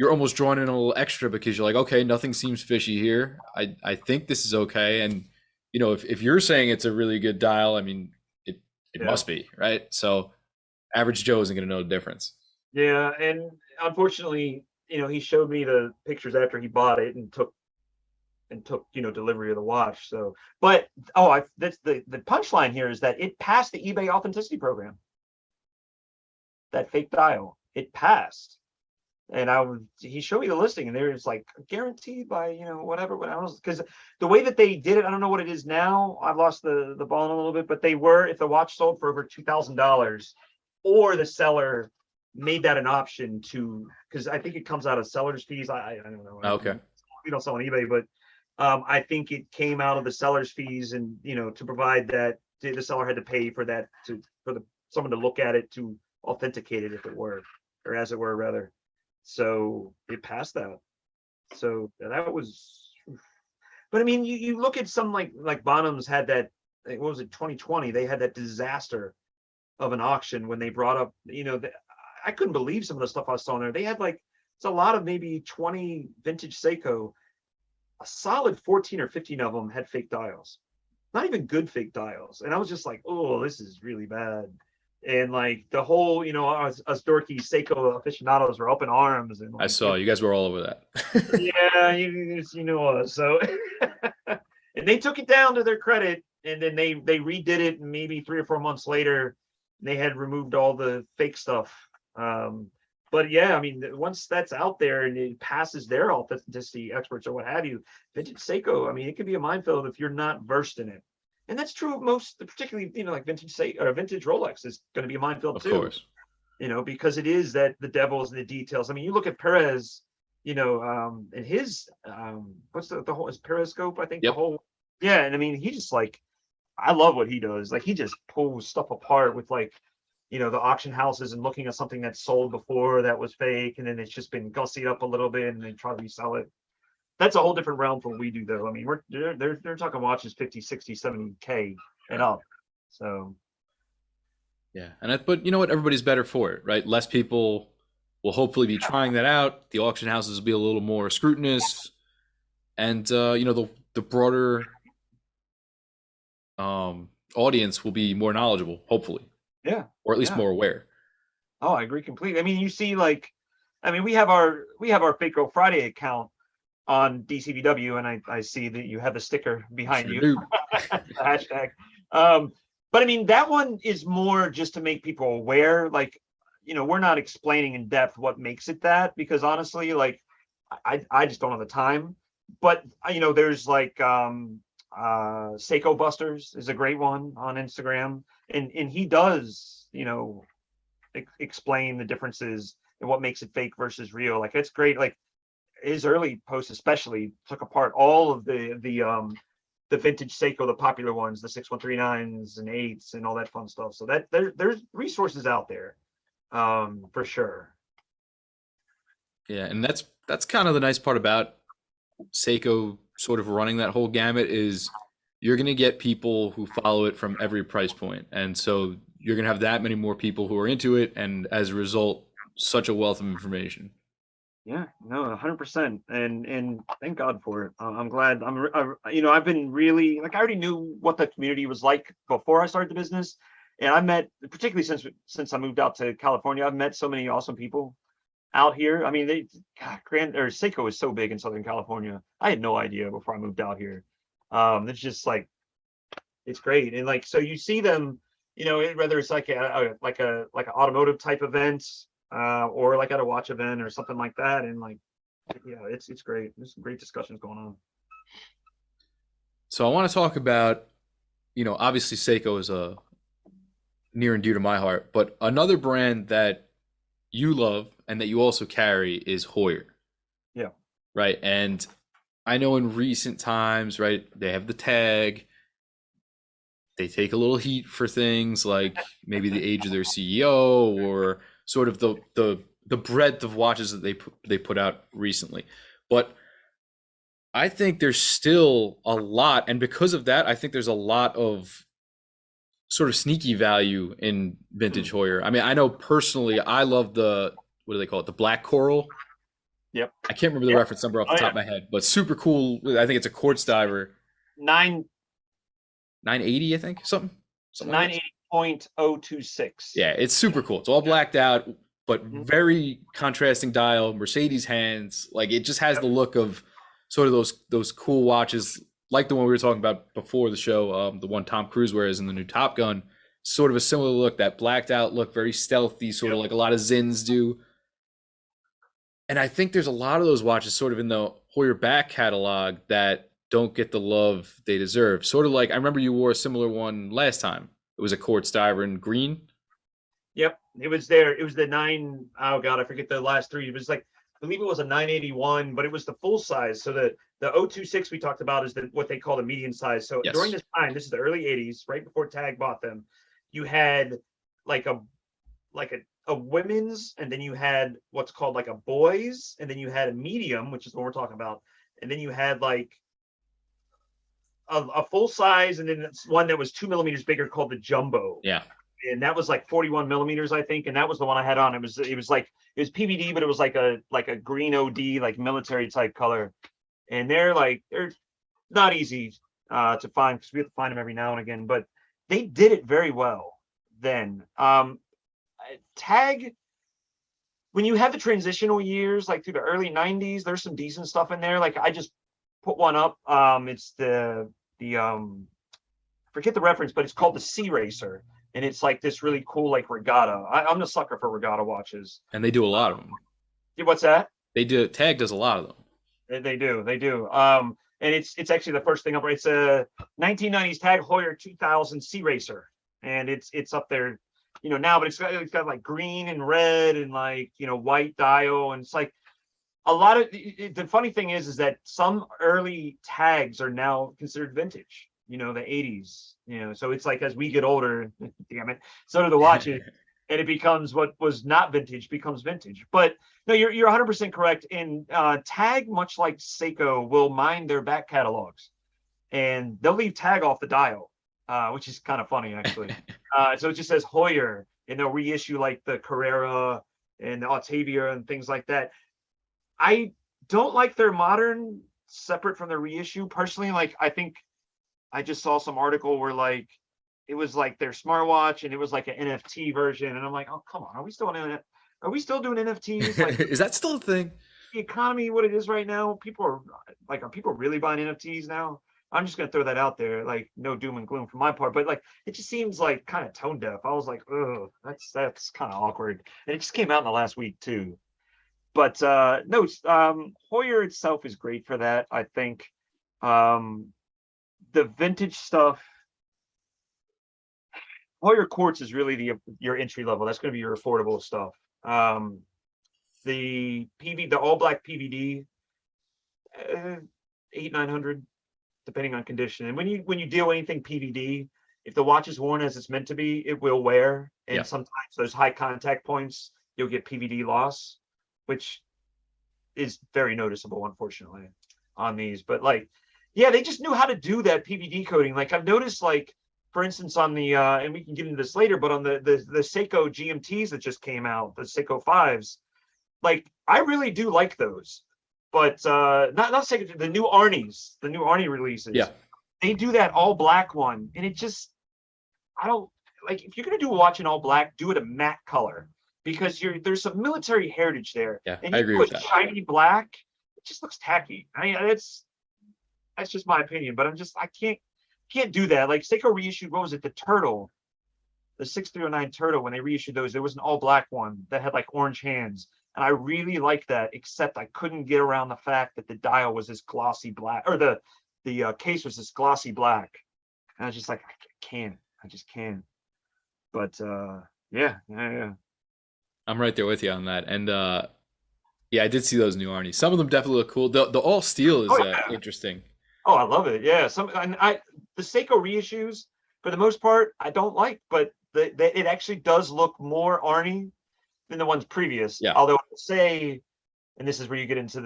almost drawing in a little extra because you're like, okay, nothing seems fishy here. I think this is okay. And if you're saying it's a really good dial, I mean, it must be, right? So average Joe isn't going to know the difference. Yeah, and unfortunately, he showed me the pictures after he bought it and took delivery of the watch. So, but that's the punchline here is that it passed the eBay authenticity program. That fake dial, it passed. And he showed me the listing, and there's like guaranteed by whatever. When I was, because the way that they did it, I don't know what it is now. I've lost the ball in a little bit, but they were, if the watch sold for over $2,000, or the seller made that an option to, because I think it comes out of seller's fees. I don't know. Okay. We don't sell on eBay, but I think it came out of the seller's fees, and to provide that, the seller had to pay for that for someone to look at it to authenticate it, if it were, or as it were rather. So it passed that. So that was, but I mean, you look at some like Bonhams had that, what was it, 2020? They had that disaster of an auction when they brought up, I couldn't believe some of the stuff I saw in there. They had it's a lot of maybe 20 vintage Seiko. A solid 14 or 15 of them had fake dials, not even good fake dials. And I was just like, oh, this is really bad. And the whole, us dorky Seiko aficionados were up in arms. And I saw you guys were all over that. Yeah, you know us. So, and they took it down to their credit, and then they redid it. And maybe 3 or 4 months later, they had removed all the fake stuff. But yeah, I mean, once that's out there and it passes their authenticity experts or what have you, vintage Seiko, I mean, it could be a minefield if you're not versed in it. And that's true of most, particularly, like vintage vintage Rolex is going to be a minefield too. Of course. Because it is that the devils and the details. I mean, you look at Perez, and his what's the whole, his periscope, I think. Yep. The whole, yeah. And I mean, he just I love what he does. He just pulls stuff apart with the auction houses and looking at something that's sold before that was fake, and then it's just been gussied up a little bit and they try to resell it. That's a whole different realm from what we do, though. I mean, they're talking watches 50, 60, 70K and up. So yeah, but you know what? Everybody's better for it, right? Less people will hopefully be trying that out. The auction houses will be a little more scrutinous, and the broader audience will be more knowledgeable, hopefully. Yeah, or at least more aware. Oh, I agree completely. I mean, you see, we have our Fake Girl Friday account on DCVW, and I see that you have the sticker behind you. Hashtag. But I mean, that one is more just to make people aware. We're not explaining in depth what makes it that, because honestly, I just don't have the time. But there's like Seiko Busters is a great one on Instagram, and he does explain the differences and what makes it fake versus real. Like it's great. Like his early posts especially took apart all of the vintage Seiko, the popular ones, the 6139s and 8s and all that fun stuff. So that there's resources out there, for sure. Yeah, and that's kind of the nice part about Seiko sort of running that whole gamut is you're going to get people who follow it from every price point. And so you're going to have that many more people who are into it. And as a result, such a wealth of information. Yeah, no, 100%, and thank God for it. I'm glad. I've been really like I already knew what the community was like before I started the business, and I met, particularly since I moved out to California, I've met so many awesome people out here. I mean, Seiko is so big in Southern California. I had no idea before I moved out here. It's just like it's great, and like so you see them, whether it's like like an automotive type event, or like at a watch event or something like that, and like yeah, it's great. There's some great discussions going on. So I want to talk about, obviously Seiko is a near and dear to my heart, but another brand that you love and that you also carry is Hoyer, Yeah. right? And I know in recent times, right, they have the tag. They take a little heat for things like maybe the age of their CEO or sort of the breadth of watches that they put out recently. But I think there's still a lot, and because of that, I think there's a lot of sort of sneaky value in vintage Hoyer. I mean, I know personally, I love the what do they call it, the black coral. Yep. I can't remember the Yep. reference number off the Oh top yeah. of my head, but super cool. I think it's a quartz diver, Nine 980, I think, something like nine that. eighty point oh two six. Yeah, it's super cool. It's all blacked out, but Mhm. very contrasting dial, Mercedes hands. Like it just has Yep. the look of sort of those cool watches, like the one we were talking about before the show, the one Tom Cruise wears in the new Top Gun. Sort of a similar look, that blacked out look, very stealthy, sort of Yep. like a lot of Zins do. And I think there's a lot of those watches sort of in the Hoyer back catalog that don't get the love they deserve. Sort of like I remember you wore a similar one last time. It was a quartz diver in green. Yep. It was there. It was the nine. Oh God, I forget the last three. It was like I believe it was a 981, but it was the full size. So the 026 we talked about is what they call the medium size. So during Yes. this time, this is the early 80s, right before Tag bought them, you had like a women's, and then you had what's called like a boys, and then you had a medium, which is what we're talking about, and then you had like a full size, and then it's one that was 2 millimeters bigger called the jumbo, Yeah. and that was like 41 millimeters, I think, and that was the one I had on. It was like it was PVD, but it was like a green OD, like military type color, and they're not easy to find because we have to find them every now and again, but they did it very well then. Tag, when you have the transitional years, like through the early 90s, there's some decent stuff in there. Like I just put one up. It's the forget the reference, but it's called the Sea Racer. And it's like this really cool, like regatta. I'm a sucker for regatta watches. And they do a lot of them. What's that? They do Tag does a lot of them. They do. And it's actually the first thing up. It's a 1990s Tag Heuer 2000 Sea Racer, and it's up there, now. But it's got like green and red and like white dial, and it's like a lot of the funny thing is that some early tags are now considered vintage. The 80s. So it's like as we get older, damn it, so do the watches, and it becomes what was not vintage becomes vintage. But no, you're 100% correct. And Tag, much like Seiko, will mine their back catalogs, and they'll leave Tag off the dial, which is kind of funny actually. So it just says Hoyer, and they'll reissue like the Carrera and the Octavia and things like that. I don't like their modern separate from the reissue personally. Like I think I just saw some article where like it was like their smartwatch and it was like an NFT version, and I'm like, oh come on, are we still doing NFTs? Like Is that still a thing? the economy, what it is right now, are people really buying NFTs now? I'm just gonna throw that out there, like no doom and gloom from my part, but like it just seems like kind of tone deaf. I was like, oh, that's kind of awkward, and it just came out in the last week too. But no, Hoyer itself is great for that. I think um, the vintage stuff, Hoyer Quartz is really your entry level. That's going to be your affordable stuff. Um, the all black PVD, uh, 800-900, depending on condition. And when you deal anything PVD, if the watch is worn as it's meant to be, it will wear. Yeah. And sometimes those high contact points, you'll get PVD loss, which is very noticeable, unfortunately, on these. But like, yeah, they just knew how to do that PVD coating. Like I've noticed, like for instance, on the and we can get into this later, but on the Seiko GMTs that just came out, the Seiko fives, like I really do like those. But not Seiko, the new Arnie releases, Yeah. they do that all black one, and it just I don't like if you're gonna do a watch in all black, do it a matte color because there's some military heritage there, Yeah. and I you agree do a with that. shiny black, it just looks tacky. I mean, that's just my opinion, but I can't do that. Like Seiko reissued, what was it, the Turtle, the 6309 Turtle, when they reissued those, there was an all black one that had like orange hands. And I really liked that, except I couldn't get around the fact that the dial was this glossy black, or the case was this glossy black. And I was just like, I just can't. But yeah. I'm right there with you on that. And yeah, I did see those new Arnie's. Some of them definitely look cool. The all steel Oh is yeah. interesting. Oh, I love it. Yeah. The Seiko reissues, for the most part, I don't like, but it actually does look more Arnie than the ones previous. Yeah. Although I say, and this is where you get into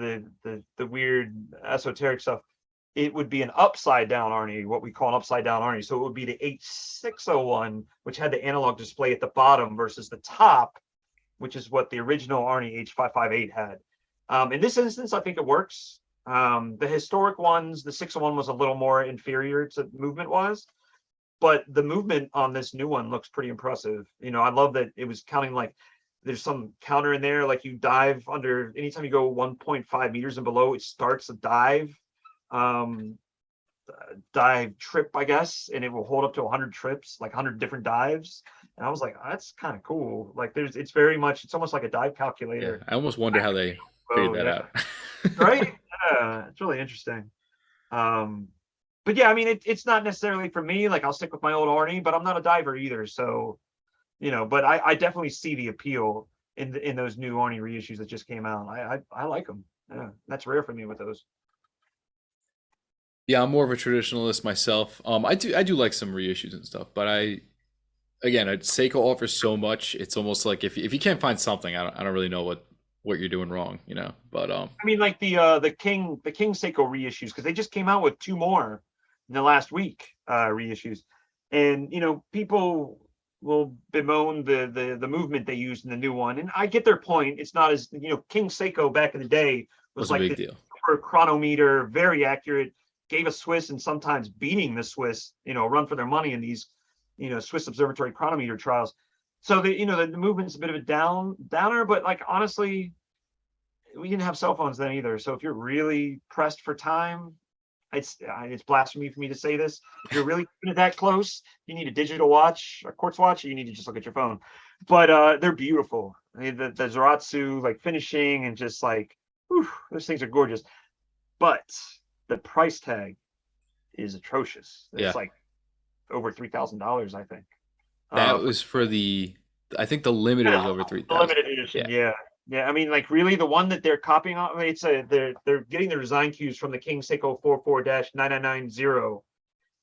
the weird esoteric stuff, it would be an upside down Arnie, what we call an upside down Arnie. So it would be the H601, which had the analog display at the bottom versus the top, which is what the original Arnie H558 had. In this instance, I think it works. The historic ones, the 601 was a little more inferior to movement wise, but the movement on this new one looks pretty impressive. You know, I love that it was counting like there's some counter in there, like you dive under anytime you go 1.5 meters and below, it starts a um, dive trip, I guess, and it will hold up to 100 trips, like 100 different dives. And I was like, oh, that's kind of cool. Like it's very much, it's almost like a dive Yeah. calculator. I almost wonder how they figured Oh that yeah, out. right. Yeah, it's really interesting. Um, but yeah, I mean, it's not necessarily for me. Like I'll stick with my old Arnie, but I'm not a diver either. So, you know, but I definitely see the appeal in those new Arnie reissues that just came out. I like them. Yeah, that's rare for me with those. Yeah, I'm more of a traditionalist myself. I do like some reissues and stuff, but Seiko offers so much. It's almost like if you can't find something, I don't really know what you're doing wrong, you know. But I mean, like the King Seiko reissues, because they just came out with two more in the last week, reissues, and you know people will bemoan the movement they used in the new one, and I get their point. It's not as, you know, King Seiko back in the day was was a like big the deal. chronometer, very accurate, gave a Swiss and sometimes beating the Swiss, you know, run for their money in these, you know, Swiss observatory chronometer trials. So the movement's a bit of a downer, but like honestly, we didn't have cell phones then either. So if you're really pressed for time, it's blasphemy for me to say this. If you're really that close, you need a digital watch, a quartz watch, or you need to just look at your phone. But they're beautiful. I mean, the Zaratsu like finishing and just like, whew, those things are gorgeous. But the price tag is atrocious. Yeah, It's like over $3,000, I think. that For was for I think the limited was over the 3,000. limited edition, Yeah, yeah. Yeah, I mean, like really, the one that they're copying on, I mean, they're getting their design cues from the King Seiko 44-9990,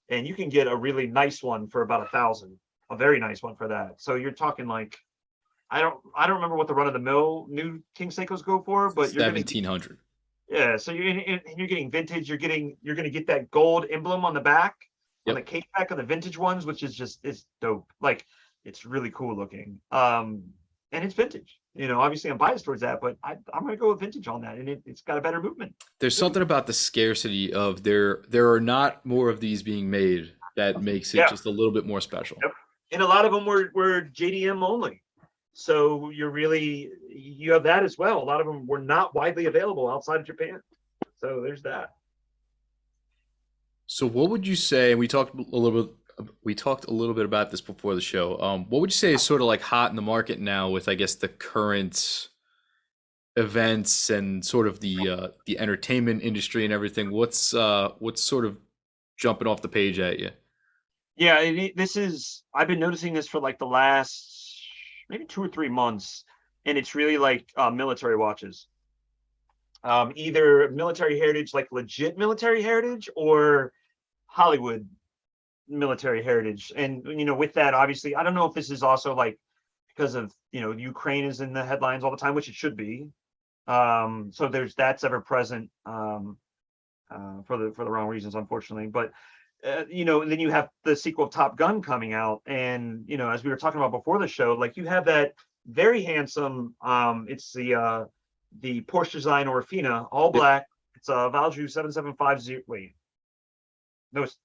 and you can get a really nice one for about 1,000, a very nice one for that. So you're talking like I don't remember what the run of the mill new King Seikos go for, but you're gonna 1,700. yeah. So you're getting vintage. You're gonna get that gold emblem on the back, on the Yep. case back of the vintage ones, which is just it's dope. Like it's really cool looking. And it's vintage. You know, obviously I'm biased towards that, but I'm gonna go with vintage on that, and it's got a better movement. There's something about the scarcity of there are not more of these being made that makes it Yeah. just a little bit more special. Yep. And a lot of them were JDM only. So you have that as well. A lot of them were not widely available outside of Japan. So there's that. So what would you say? We talked a little bit about this before the show. What would you say is sort of like hot in the market now with, I guess, the current events and sort of the entertainment industry and everything, what's sort of jumping off the page at you? Yeah, this is, I've been noticing this for like the last maybe 2 or 3 months, and it's really like military watches. Either military heritage, like legit military heritage, or Hollywood military heritage. And with that, obviously, I don't know if this is also like because of Ukraine is in the headlines all the time, which it should be. So that's ever present, for the wrong reasons, unfortunately. But and then you have the sequel of Top Gun coming out, and as we were talking about before the show, like you have that very handsome, it's the Porsche design Orfina, all Yep. black. It's a Valjoux 7750. Wait, no, it's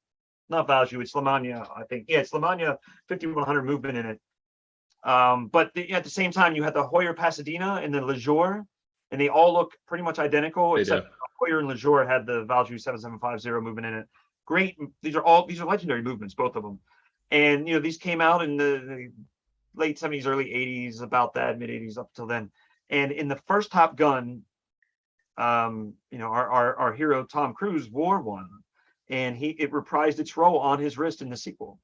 not Valjoux. It's Lamagna, I think. Yeah, it's Lamagna 5100 movement in it. But at the same time, you had the Hoyer Pasadena and the Lejour, and they all look pretty much identical, They do. except Hoyer and Lejour had the Valjoux 7750 movement in it. Great. These are legendary movements, both of them. And these came out in the late 70s, early 80s, about that, mid 80s up till then. And in the first Top Gun, our hero Tom Cruise wore one, and it reprised its role on his wrist in the sequel.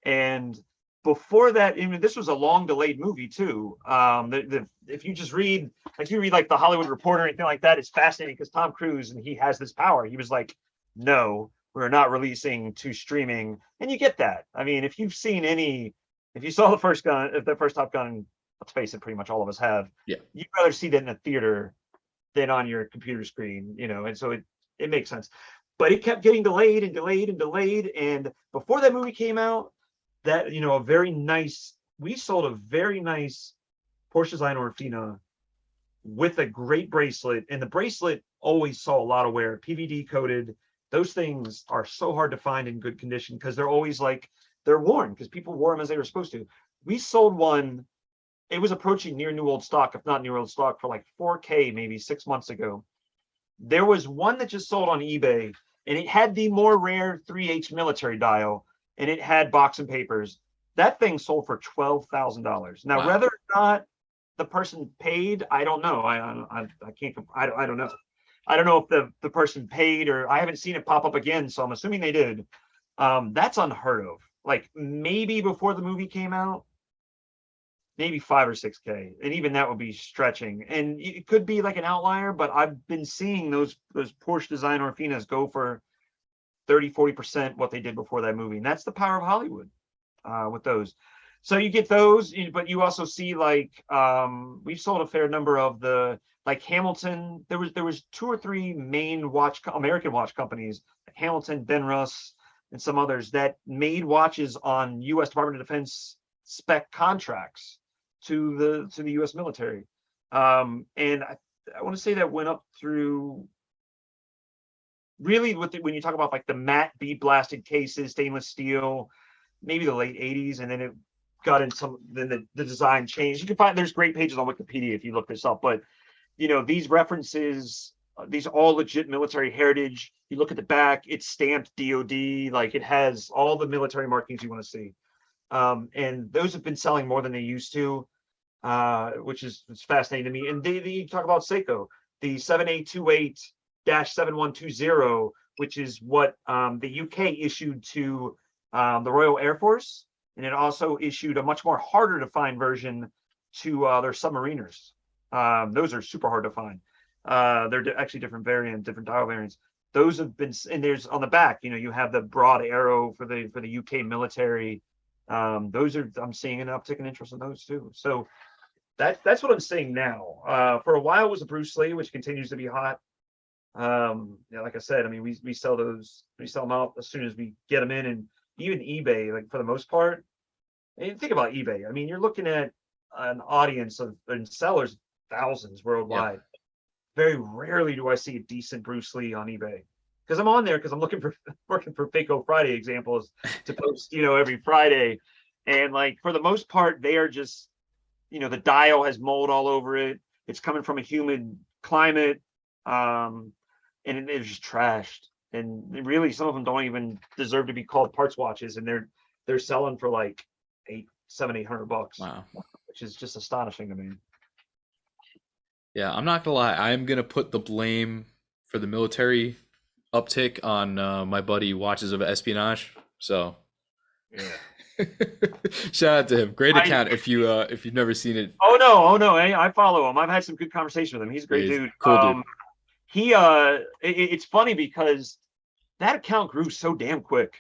And before that, this was a long delayed movie too. If you just read, like you read like the Hollywood Reporter or anything like that, it's fascinating because Tom Cruise, and he has this power. He was like, no, we're not releasing to streaming. And you get that. I mean, if you saw the first Top Gun, let's face it, pretty much all of us have. Yeah. You'd rather see that in a theater than on your computer screen, and so it makes sense. But it kept getting delayed and delayed and delayed. And before that movie came out, that we sold a very nice Porsche design Orfina with a great bracelet, and the bracelet always saw a lot of wear, PVD coated. Those things are so hard to find in good condition because they're always they're worn because people wore them as they were supposed to. We sold one. It was approaching near new old stock, if not new old stock, for like 4K maybe 6 months ago. There was one that just sold on eBay, and it had the more rare 3H military dial, and it had box and papers. That thing sold for $12,000. Now, Wow. whether or not the person paid, I don't know. I can't. I don't know. I don't know if the person paid, or I haven't seen it pop up again. So I'm assuming they did. That's unheard of. Like maybe before the movie came out, maybe 5 or 6K, and even that would be stretching. And it could be like an outlier, but I've been seeing those Porsche design Orfinas go for 30-40% what they did before that movie, and that's the power of Hollywood with those. So you get those, but you also see we've sold a fair number of the Hamilton. There was 2 or 3 main American watch companies, like Hamilton, Benrus, and some others that made watches on U.S. Department of Defense spec contracts to the U.S. military. And I want to say that went up through really when you talk about like the matte bead blasted cases, stainless steel, maybe the late 80s, and then it got in then the design changed. You can find there's great pages on Wikipedia if you look this up, but these references, these are all legit military heritage. You look at the back, it's stamped DOD, like it has all the military markings you want to see. And those have been selling more than they used to, which is fascinating to me. And they talk about Seiko, the 7828-7120, which is what the UK issued to the Royal Air Force, and it also issued a much more harder to find version to their submariners. Those are super hard to find. They're actually different dial variants. Those have been, and there's on the back, you have the broad arrow for the UK military. I'm seeing an uptick in interest in those too. So that's what I'm seeing now. For a while it was a Bruce Lee, which continues to be hot. Like I said, I mean, we sell them out as soon as we get them in, and even eBay, like for the most part. And think about eBay. I mean, you're looking at an audience and sellers, thousands worldwide. Yeah. Very rarely do I see a decent Bruce Lee on eBay, because I'm on there because I'm working for Fako Friday examples to post, every Friday. And like for the most part, they are just, the dial has mold all over it. It's coming from a humid climate. And it's just trashed. And really, some of them don't even deserve to be called parts watches, and they're selling for like $800-800. Wow, which is just astonishing to me. Yeah, I'm not gonna lie. I'm gonna put the blame for the military uptick on my buddy Watches of Espionage. So Yeah. shout out to him. Great I account if you've never seen it. oh no, I follow him. I've had some good conversation with him. He's a Yeah, great he's a dude. cool dude. It's funny because that account grew so damn quick.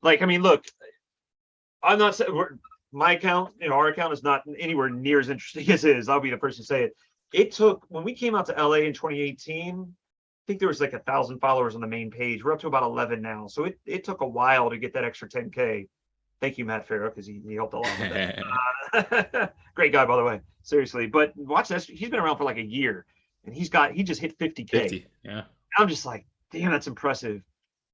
Like, I mean, look, I'm not saying my account, our account is not anywhere near as interesting as it is. I'll be the first to say it. It took when we came out to LA in 2018. I think there was like 1,000 followers on the main page. We're up to about 11 now. So it took a while to get that extra 10K. Thank you, Matt Farrow, because he helped a lot with that. Great guy, by the way. Seriously. But watch this. He's been around for like a year and he just hit 50K. 50, yeah. I'm just like, damn, that's impressive.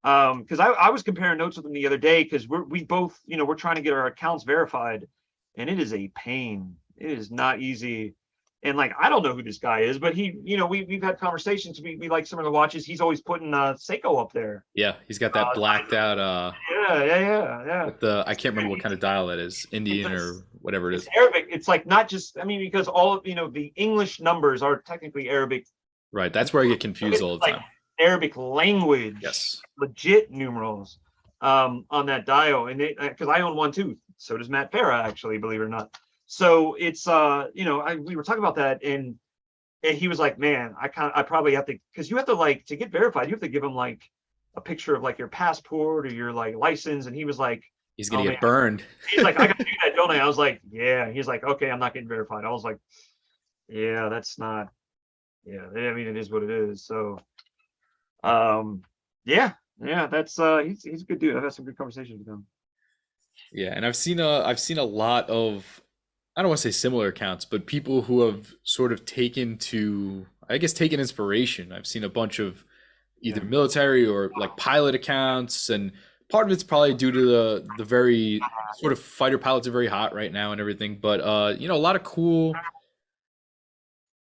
Because I was comparing notes with him the other day because we both, we're trying to get our accounts verified, and it is a pain. It is not easy. And like, I don't know who this guy is, but we've had conversations. We like some of the watches. He's always putting Seiko up there. Yeah, he's got that blacked out Yeah. with the I can't remember what kind of dial that is, Indian or whatever it is. It's Arabic. It's like not just, I mean, because all of the English numbers are technically Arabic. Right, that's where I get confused all the time. Arabic language, yes, legit numerals on that dial, and because I own one too. So does Matt Farah, actually, believe it or not. So it's we were talking about that, and he was like, man, I probably have to, because you have to, like, to get verified, you have to give him like a picture of like your passport or your like license, and he was like, he's gonna get burned. He's like, I gotta do that, don't I? I was like, yeah. He's like, okay, I'm not getting verified. I was like, yeah, that's not. Yeah, I mean, it is what it is. So, yeah, that's he's a good dude. I've had some good conversations with him. Yeah, and I've seen a lot of, I don't want to say similar accounts, but people who have sort of taken inspiration. I've seen a bunch of either military or like pilot accounts, and part of it's probably due to the very sort of fighter pilots are very hot right now and everything. But a lot of cool,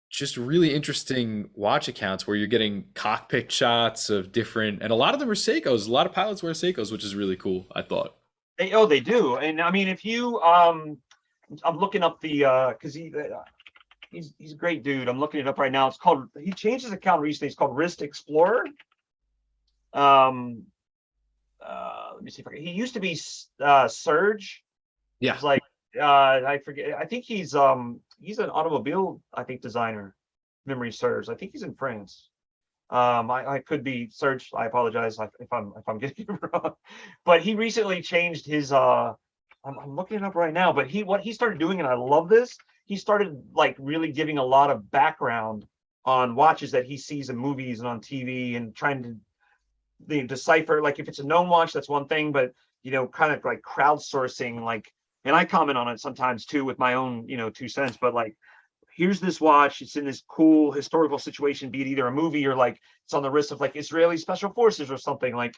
just really interesting watch accounts where you're getting cockpit shots of different, and a lot of them are Seikos. A lot of pilots wear Seikos, which is really cool, I thought. They do. And I mean, if you I'm looking up the because he's a great dude. I'm looking it up right now. It's called, he changed his account recently. It's called Wrist Explorer. Let me see if he used to be Surge. Yeah. It's like I forget. I think he's an automobile, I think, designer. Memory serves. I think he's in France. I could be Serge. I apologize if I'm getting it wrong. But he recently changed his I'm looking it up right now, but what he started doing, and I love this, he started like really giving a lot of background on watches that he sees in movies and on TV, and trying to decipher, like, if it's a known watch, that's one thing, but kind of like crowdsourcing, like, and I comment on it sometimes too with my own 2 cents, but like, here's this watch, it's in this cool historical situation, be it either a movie or like it's on the wrist of like Israeli special forces or something, like,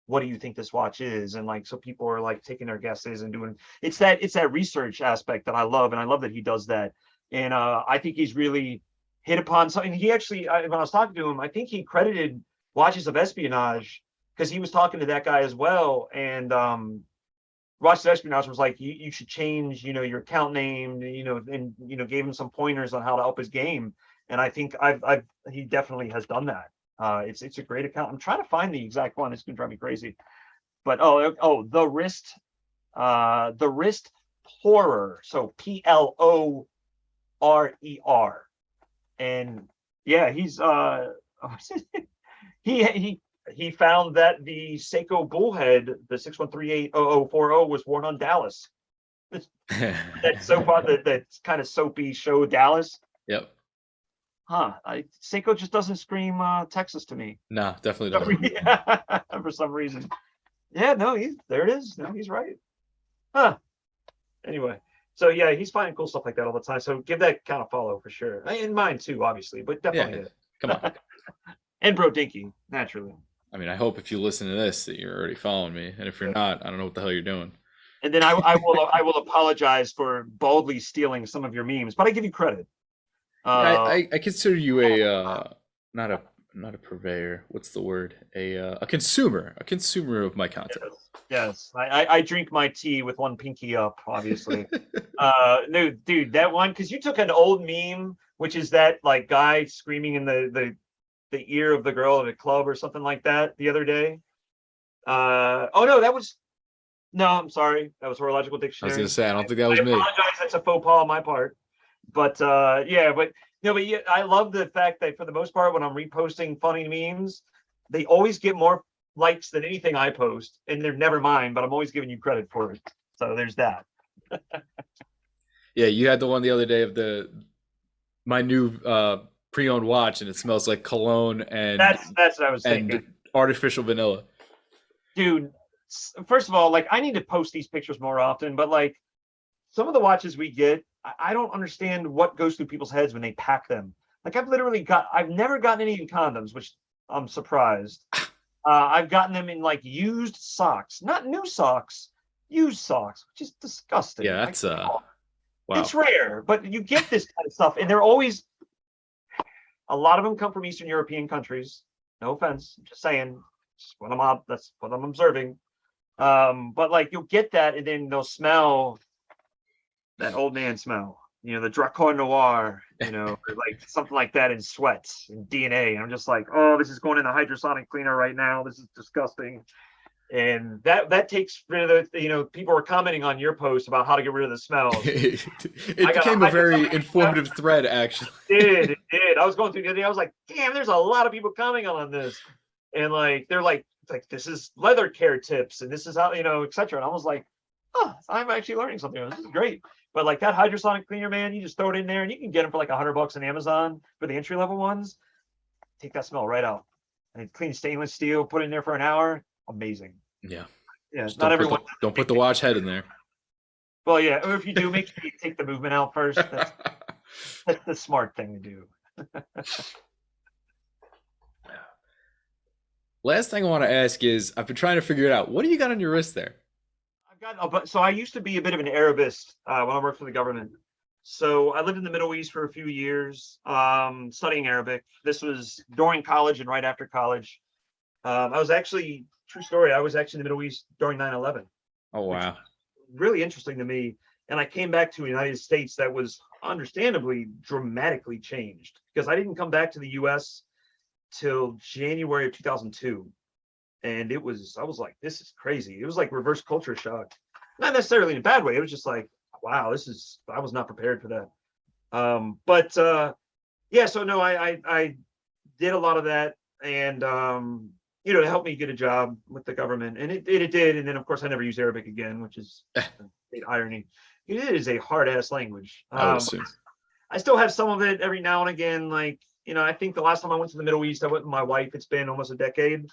what do you think this watch is? And like, so people are like taking their guesses and doing, it's that research aspect that I love, and I love that he does that. And I think he's really hit upon something. He actually, when I was talking to him, I think he credited Watches of Espionage, because he was talking to that guy as well, and Watches of Espionage was like, you should change your account name, and gave him some pointers on how to up his game. And I think he definitely has done that. It's a great account. I'm trying to find the exact one. It's gonna drive me crazy. But the wrist pourer. So Plorer. And yeah, he's he found that the Seiko bullhead, the 61380040, was worn on Dallas. That soap on that kind of soapy show Dallas. Yep. Seiko just doesn't scream Texas to me. No, definitely doesn't. For some reason. Yeah, no, there it is. No, he's right. Anyway, so yeah, he's finding cool stuff like that all the time. So give that kind of follow for sure. And mine too, obviously, but definitely. Yeah, come on. And Bro Dinky, naturally. I mean, I hope if you listen to this that you're already following me, and if you're not, I don't know what the hell you're doing. And then I will apologize for baldly stealing some of your memes, but I give you credit. I consider you not a purveyor. What's the word? A consumer of my content. Yes. I drink my tea with one pinky up, obviously. No, dude, that one, because you took an old meme which is that like guy screaming in the ear of the girl at a club or something like that the other day. Oh no, no, I'm sorry, that was Horological I was gonna Dictionary. say I don't think that was I me. apologize, that's a faux pas on my part. But yeah, but no, but yeah, I love the fact that for the most part, when I'm reposting funny memes, they always get more likes than anything I post, and they're never mine, but I'm always giving you credit for it. So there's that. Yeah, you had the one the other day of my new pre-owned watch, and it smells like cologne That's what I was thinking. and artificial vanilla. Dude, first of all, like I need to post these pictures more often, but like some of the watches we get, I don't understand what goes through people's heads when they pack them. Like I've never gotten any in condoms, which I'm surprised. I've gotten them in like used socks, not new socks, used socks, which is disgusting. Yeah, that's wow. It's rare, but you get this kind of stuff, and they're always, a lot of them come from Eastern European countries. No offense, I'm just saying, that's what I'm observing. But like you'll get that, and then they'll smell that old man smell, the Dracar Noir, or like something like that in sweats and DNA. I'm just like, oh, this is going in the hydrosonic cleaner right now. This is disgusting. And that takes rid of the, people are commenting on your post about how to get rid of the smells. It became a very informative thread, actually. It did. I was going through the other day. I was like, damn, there's a lot of people commenting on this. And like, they're like, this is leather care tips and this is how, etc. And I was like, oh, I'm actually learning something. This is great. But like that hydrosonic cleaner, man, you just throw it in there and you can get them for like $100 on Amazon for the entry level ones. Take that smell right out. And clean stainless steel, put it in there for an hour. Amazing. Yeah. Just not everyone. Don't put the watch head in there. Well, yeah. Or if you do, make sure you take the movement out first. That's the smart thing to do. Last thing I want to ask is, I've been trying to figure it out. What do you got on your wrist there? So I used to be a bit of an Arabist when I worked for the government. So I lived in the Middle East for a few years, studying Arabic. This was during college and right after college. I was actually, true story, I was actually in the Middle East during 9/11. Oh, wow. Really interesting to me. And I came back to the United States that was understandably dramatically changed because I didn't come back to the US till January of 2002. And I was like, this is crazy. It was like reverse culture shock. Not necessarily in a bad way. It was just like, wow, I was not prepared for that. Yeah, so no, I did a lot of that. And, to help me get a job with the government. And it did. And then, of course, I never used Arabic again, which is a great irony. It is a hard ass language. I still have some of it every now and again. Like, I think the last time I went to the Middle East, I went with my wife. It's been almost a decade.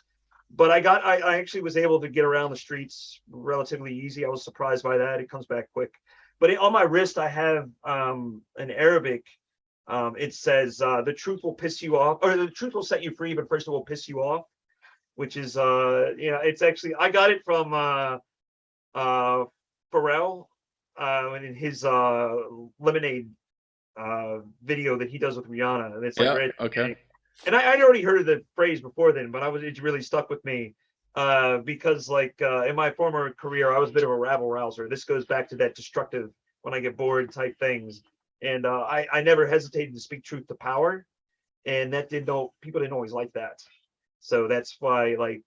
But I actually was able to get around the streets relatively easy. I was surprised by that. It comes back quick. But on my wrist, I have an Arabic. It says, the truth will piss you off, or the truth will set you free, but first it will piss you off. Which is it's actually, I got it from Pharrell in his Lemonade video that he does with Rihanna. And it's like, yeah, okay. And I'd already heard the phrase before then, but it really stuck with me because like in my former career, I was a bit of a rabble rouser. This goes back to that destructive, when I get bored type things. And I never hesitated to speak truth to power. And people didn't always like that. So that's why, like,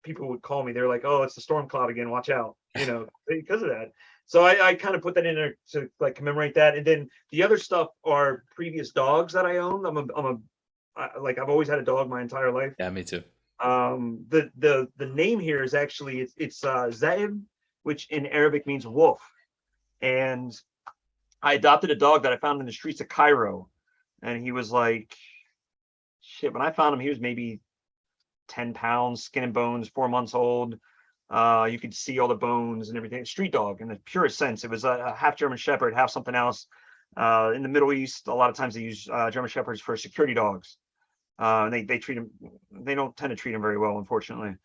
people would call me. They're like, "Oh, it's the storm cloud again. Watch out!" Because of that. So I kind of put that in there to like commemorate that. And then the other stuff are previous dogs that I own. I've always had a dog my entire life. Yeah, me too. The name here is actually it's Zaib, which in Arabic means wolf. And I adopted a dog that I found in the streets of Cairo, and he was like, shit, when I found him, he was maybe 10 pounds, skin and bones, 4 months old. You could see all the bones and everything. Street dog in the purest sense. It was a half German Shepherd, half something else. In the Middle East, a lot of times they use German Shepherds for security dogs. And they treat them, they don't tend to treat them very well, unfortunately.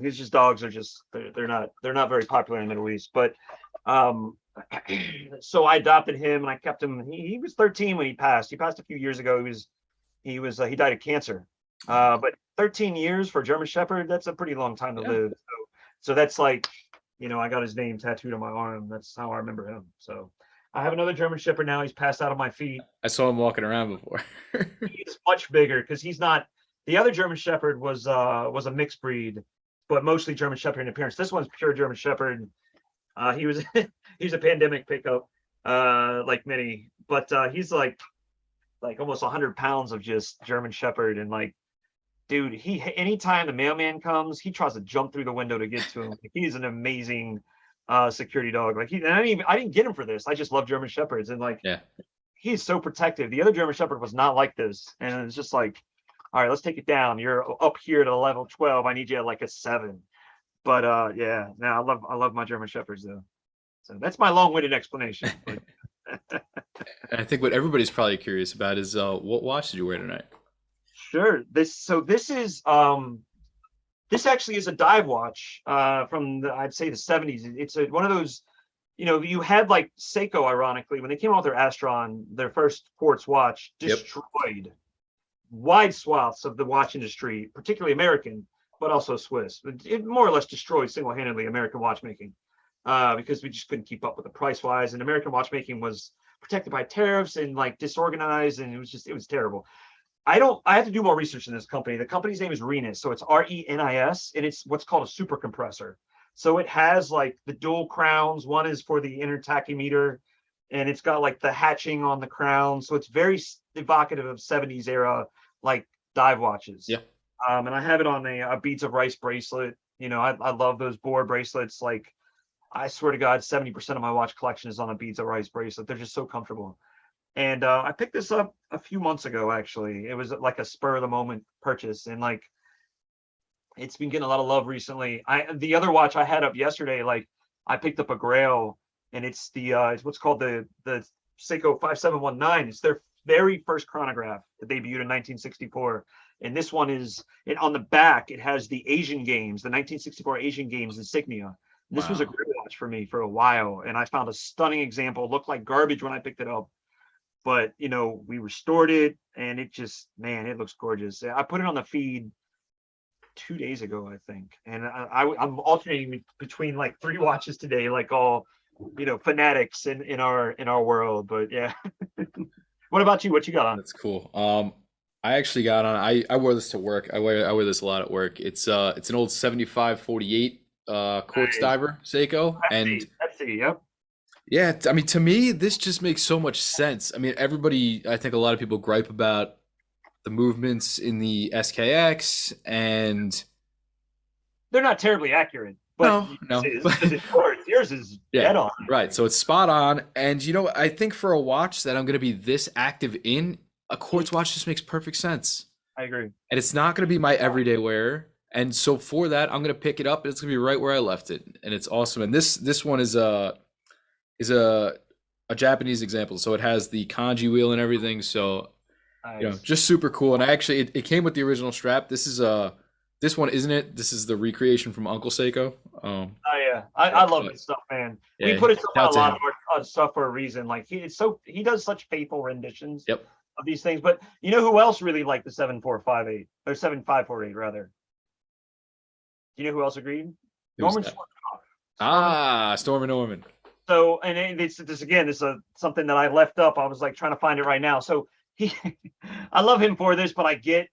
His dogs are just, they're not very popular in the Middle East. But so I adopted him and I kept him. He was 13 when he passed. He passed a few years ago. He died of cancer. But 13 years for a German Shepherd, that's a pretty long time to live. So that's like, I got his name tattooed on my arm. That's how I remember him. So I have another German Shepherd now. He's passed out of my feet. I saw him walking around before. He's much bigger because he's not. The other German Shepherd was a mixed breed, but mostly German Shepherd in appearance. This one's pure German Shepherd. He was he's a pandemic pickup, like many, but he's like almost 100 pounds of just German Shepherd, and like, dude, he anytime the mailman comes, he tries to jump through the window to get to him. He's an amazing security dog. Like and I didn't get him for this. I just love German Shepherds, and like Yeah. he's so protective. The other German Shepherd was not like this, and it's just like, all right, let's take it down. You're up here to level 12. I need you at like a 7. But yeah, no, I love my German Shepherds though. So that's my long-winded explanation. But And I think what everybody's probably curious about is what watch did you wear tonight? sure. This actually is a dive watch from I'd say the 70s. It's one of those, you had like Seiko, ironically, when they came out with their Astron, their first quartz watch, destroyed wide swaths of the watch industry, particularly American, but also Swiss. It more or less destroyed single-handedly American watchmaking because we just couldn't keep up with the price wise, and American watchmaking was protected by tariffs and like disorganized, and it was terrible. I have to do more research in this company. The company's name is Renis. So it's Renis, and it's what's called a super compressor. So it has like the dual crowns. One is for the inner tachymeter, and it's got like the hatching on the crown. So it's very evocative of 70s era, like dive watches. Yeah. And I have it on a beads of rice bracelet. I love those boar bracelets. Like, I swear to God, 70% of my watch collection is on a beads of rice bracelet. They're just so comfortable. And I picked this up a few months ago, actually. It was like a spur of the moment purchase. And like, it's been getting a lot of love recently. The other watch I had up yesterday, like I picked up a Grail, and it's it's what's called the Seiko 5719. It's their very first chronograph that debuted in 1964. And this one on the back, it has the Asian Games, the 1964 Asian Games insignia. And this was a great watch for me for a while. And I found a stunning example. It looked like garbage when I picked it up, but we restored it, and it just, man, it looks gorgeous. I put it on the feed 2 days ago, I think, and I'm alternating between like 3 watches today, like all fanatics in our world. But yeah. What about you? What you got on? That's cool. I actually got on. I wore this to work. I wear this a lot at work. It's an old 7548 quartz diver Seiko, and Yep. yeah, I mean, to me, this just makes so much sense. I mean, I think a lot of people gripe about the movements in the SKX, and they're not terribly accurate. But no. Yours is dead on. Right. So it's spot on. And I think for a watch that I'm going to be this active in, a quartz watch just makes perfect sense. I agree. And it's not going to be my everyday wear. And so for that, I'm going to pick it up. It's going to be right where I left it, and it's awesome. And this one is a Japanese example. So it has the kanji wheel and everything. So nice. Just super cool. And I actually it came with the original strap. This one isn't it? This is the recreation from Uncle Seiko. Oh yeah, I love this stuff, man. Yeah, we put it on a lot of our stuff for a reason. Like he does such faithful renditions of these things. But you know who else really liked the 7458 or 7548 rather? You know who else agreed? Norman Schwarzkopf. Stormy Norman. So, and this again, this is something that I left up. I was like trying to find it right now. So I love him for this, but I get,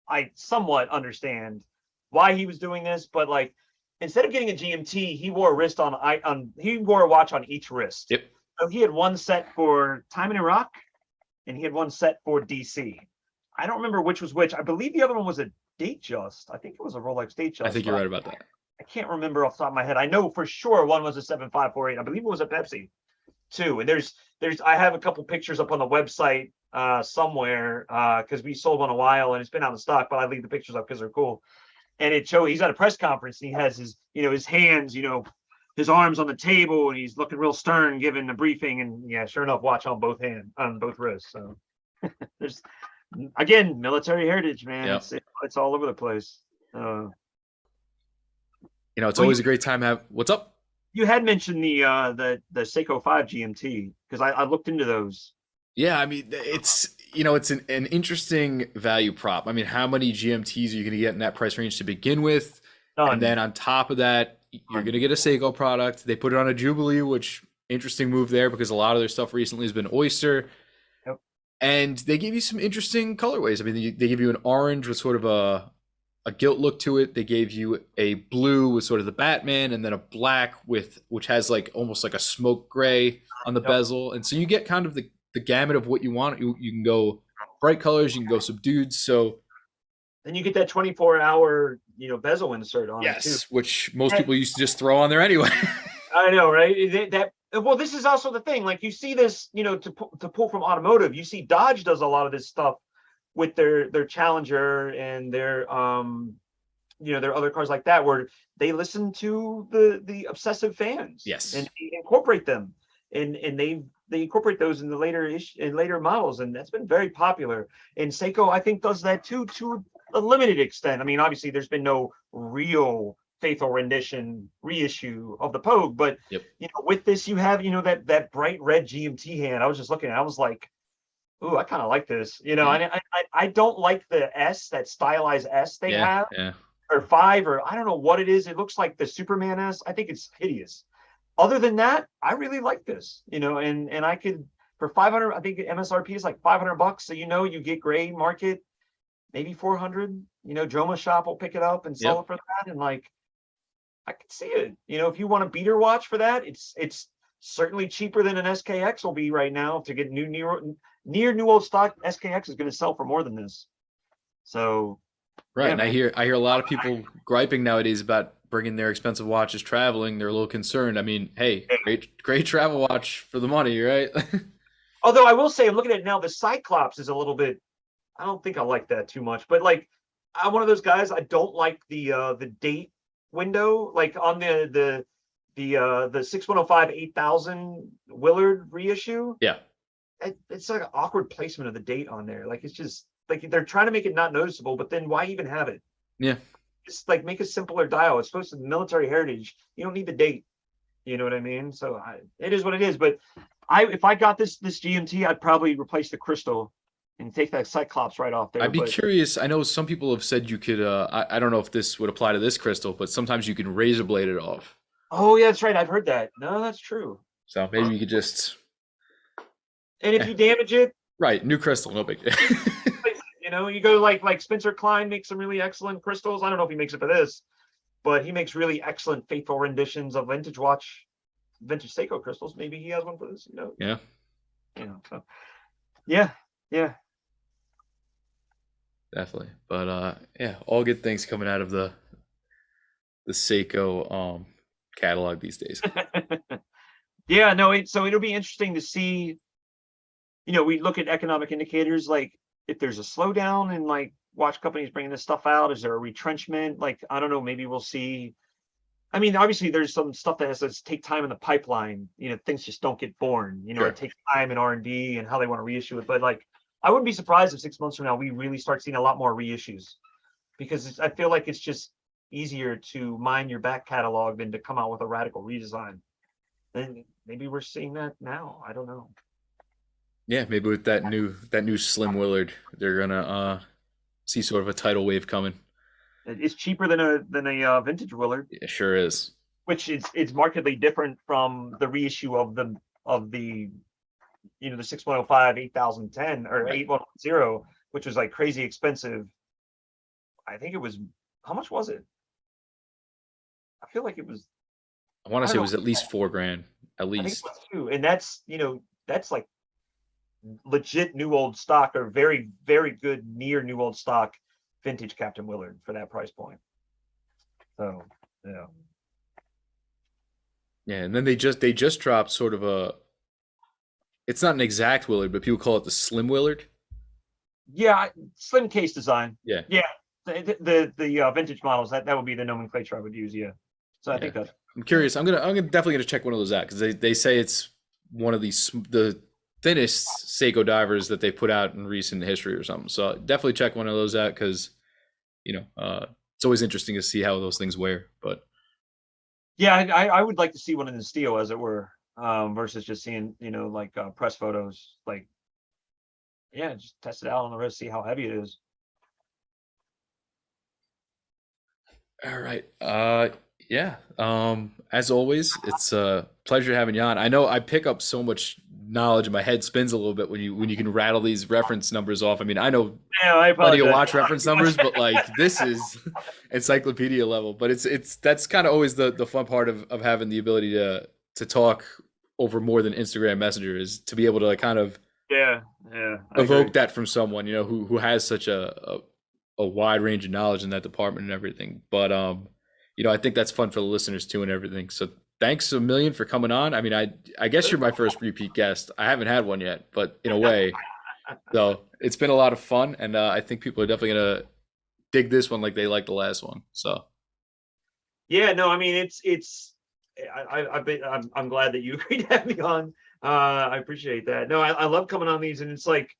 I somewhat understand why he was doing this. But like, instead of getting a GMT, he wore a watch on each wrist. Yep. So he had one set for time in Iraq, and he had one set for DC. I don't remember which was which. I believe the other one was a Datejust. I think it was a Rolex Datejust. I think you're right about that. I can't remember off the top of my head. I know for sure one was a 7548. I believe it was a Pepsi too. And I have a couple pictures up on the website somewhere because we sold one a while and it's been out of stock, but I leave the pictures up because they're cool. And he's at a press conference and he has his hands, his arms on the table, and he's looking real stern giving the briefing. And yeah, sure enough, watch on both wrists. So there's, again, military heritage, man. Yep. It's all over the place. It's always a great time to have. What's up? You had mentioned the Seiko 5 GMT because I looked into those. Yeah, I mean it's an interesting value prop. I mean, how many GMTs are you going to get in that price range to begin with? None. And then on top of that, you're going to get a Seiko product. They put it on a Jubilee, which interesting move there because a lot of their stuff recently has been oyster, Yep. and they give you some interesting colorways. I mean, they give you an orange with sort of a gilt look to it. They gave you a blue with sort of the Batman, and then a black with which has like almost like a smoke gray on the Yep. bezel, and so you get kind of the gamut of what you want. You can go bright colors, you can go subdued. So Then you get that 24-hour, bezel insert on it too. yes, which most That- people used to just throw on there anyway. I know, right? Well, this is also the thing. Like you see this, to pull from automotive. You see Dodge does a lot of this stuff with their Challenger and their other cars like that, where they listen to the obsessive fans, Yes. and they incorporate them, and they incorporate those in the later models, and that's been very popular. And Seiko, I think, does that too, to a limited extent. I mean, obviously, there's been no real faithful rendition reissue of the Pogue, but Yep. with this, you have that bright red GMT hand. I was just looking, I was like, ooh, I kind of like this, I don't like the S, that stylized S they have, Yeah. or 5, or I don't know what it is. It looks like the Superman S. I think it's hideous. Other than that, I really like this, and I could, for 500, I think MSRP is like $500. So you get gray market, maybe 400. Joma Shop will pick it up and sell it for that, and like, I could see it. If you want a beater watch for that, it's certainly cheaper than an SKX will be right now. To get near new old stock, SKX is going to sell for more than this. So Right, yeah, and I hear a lot of people griping nowadays about bringing their expensive watches traveling. They're a little concerned. I mean, hey, great travel watch for the money, right? although I will say, I'm looking at it now, the Cyclops is a little bit, I don't think I like that too much, but like, I'm one of those guys, I don't like the date window, like on the 6105 8000 Willard reissue. Yeah. It's like an awkward placement of the date on there. Like, it's just like they're trying to make it not noticeable, but then why even have it? Yeah. Just like make a simpler dial. It's supposed to be military heritage. You don't need the date. You know what I mean? So it is what it is. But if I got this GMT, I'd probably replace the crystal and take that Cyclops right off there. I'd be curious. I know some people have said you could. I don't know if this would apply to this crystal, but sometimes you can razor blade it off. Oh yeah, that's right. I've heard that. No, that's true. So maybe you could just. And if you damage it, right, new crystal, no big deal. You go like Spencer Klein makes some really excellent crystals. I don't know if he makes it for this, but he makes really excellent faithful renditions of vintage Seiko crystals. Maybe he has one for this. Yeah. So yeah. Definitely. But yeah, all good things coming out of the Seiko catalog these days. Yeah, no, so it'll be interesting to see. We look at economic indicators, like if there's a slowdown in like watch companies bringing this stuff out. Is there a retrenchment? Like, I don't know, maybe we'll see. I mean, obviously there's some stuff that has to take time in the pipeline. Things just don't get born. Sure. It takes time in R&D and how they want to reissue it. But like, I wouldn't be surprised if 6 months from now we really start seeing a lot more reissues, because I feel like it's just easier to mine your back catalog than to come out with a radical redesign. And maybe we're seeing that now. I don't know. Yeah, maybe with that new Slim Willard, they're gonna see sort of a tidal wave coming. It's cheaper than a vintage Willard. It sure is. Which is markedly different from the reissue of the the 6105 8010 or Right. 8110, which was like crazy expensive. I think it was, how much was it? I feel like it was, I want I to say don't it was know. at least $4,000, at I think it least. was 2, and that's like legit new old stock, or very, very good near new old stock vintage Captain Willard for that price point. So yeah. Yeah, and then they just dropped sort of a. It's not an exact Willard, but people call it the Slim Willard. Yeah, slim case design. Yeah. Yeah, the vintage models, that would be the nomenclature I would use. Yeah, so I think that. I'm curious. I'm definitely gonna check one of those out because they say it's one of the thinnest Seiko divers that they put out in recent history or something. So definitely check one of those out because it's always interesting to see how those things wear. But Yeah, I would like to see one in the steel, as it were, versus just seeing like press photos. Like, yeah, just test it out on the wrist, see how heavy it is. all right, Yeah. As always, it's a pleasure having you on. I know I pick up so much knowledge and my head spins a little bit when you can rattle these reference numbers off. I mean, I know Yeah, I plenty of apologize. watch reference numbers, but like this is encyclopedia level. But it's that's kind of always the fun part of having the ability to talk over more than Instagram Messenger is to be able to like kind of Yeah, yeah, I agree. evoke that from someone, you know, who has such a wide range of knowledge in that department and everything. But you know, I think that's fun for the listeners too and everything. So thanks a million for coming on. I mean, I guess you're my first repeat guest. I haven't had one yet, but in a way. So it's been a lot of fun, and I think people are definitely gonna dig this one like they liked the last one. So Yeah, no, I mean it's I've been I'm glad that you agreed to have me on. I appreciate that. No, I love coming on these, and it's like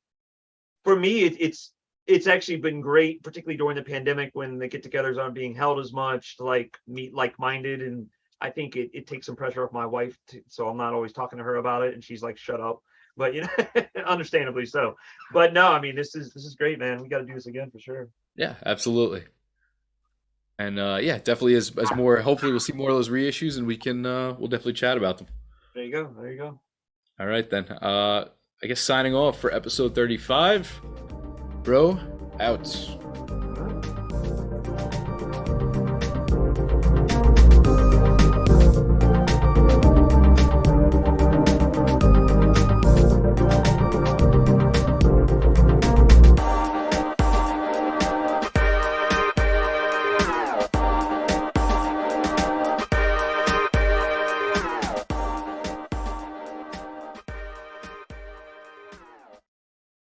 for me it's actually been great, particularly during the pandemic when the get-togethers aren't being held as much, to like meet like-minded, and I think it takes some pressure off my wife, so I'm not always talking to her about it, and she's like, "Shut up," but you know, understandably so. But no, I mean this is great, man. We got to do this again for sure. yeah, absolutely. And yeah, definitely as more. Hopefully, we'll see more of those reissues, and we can we'll definitely chat about them. There you go. There you go. All right then. I guess signing off for episode 35. Bro, out.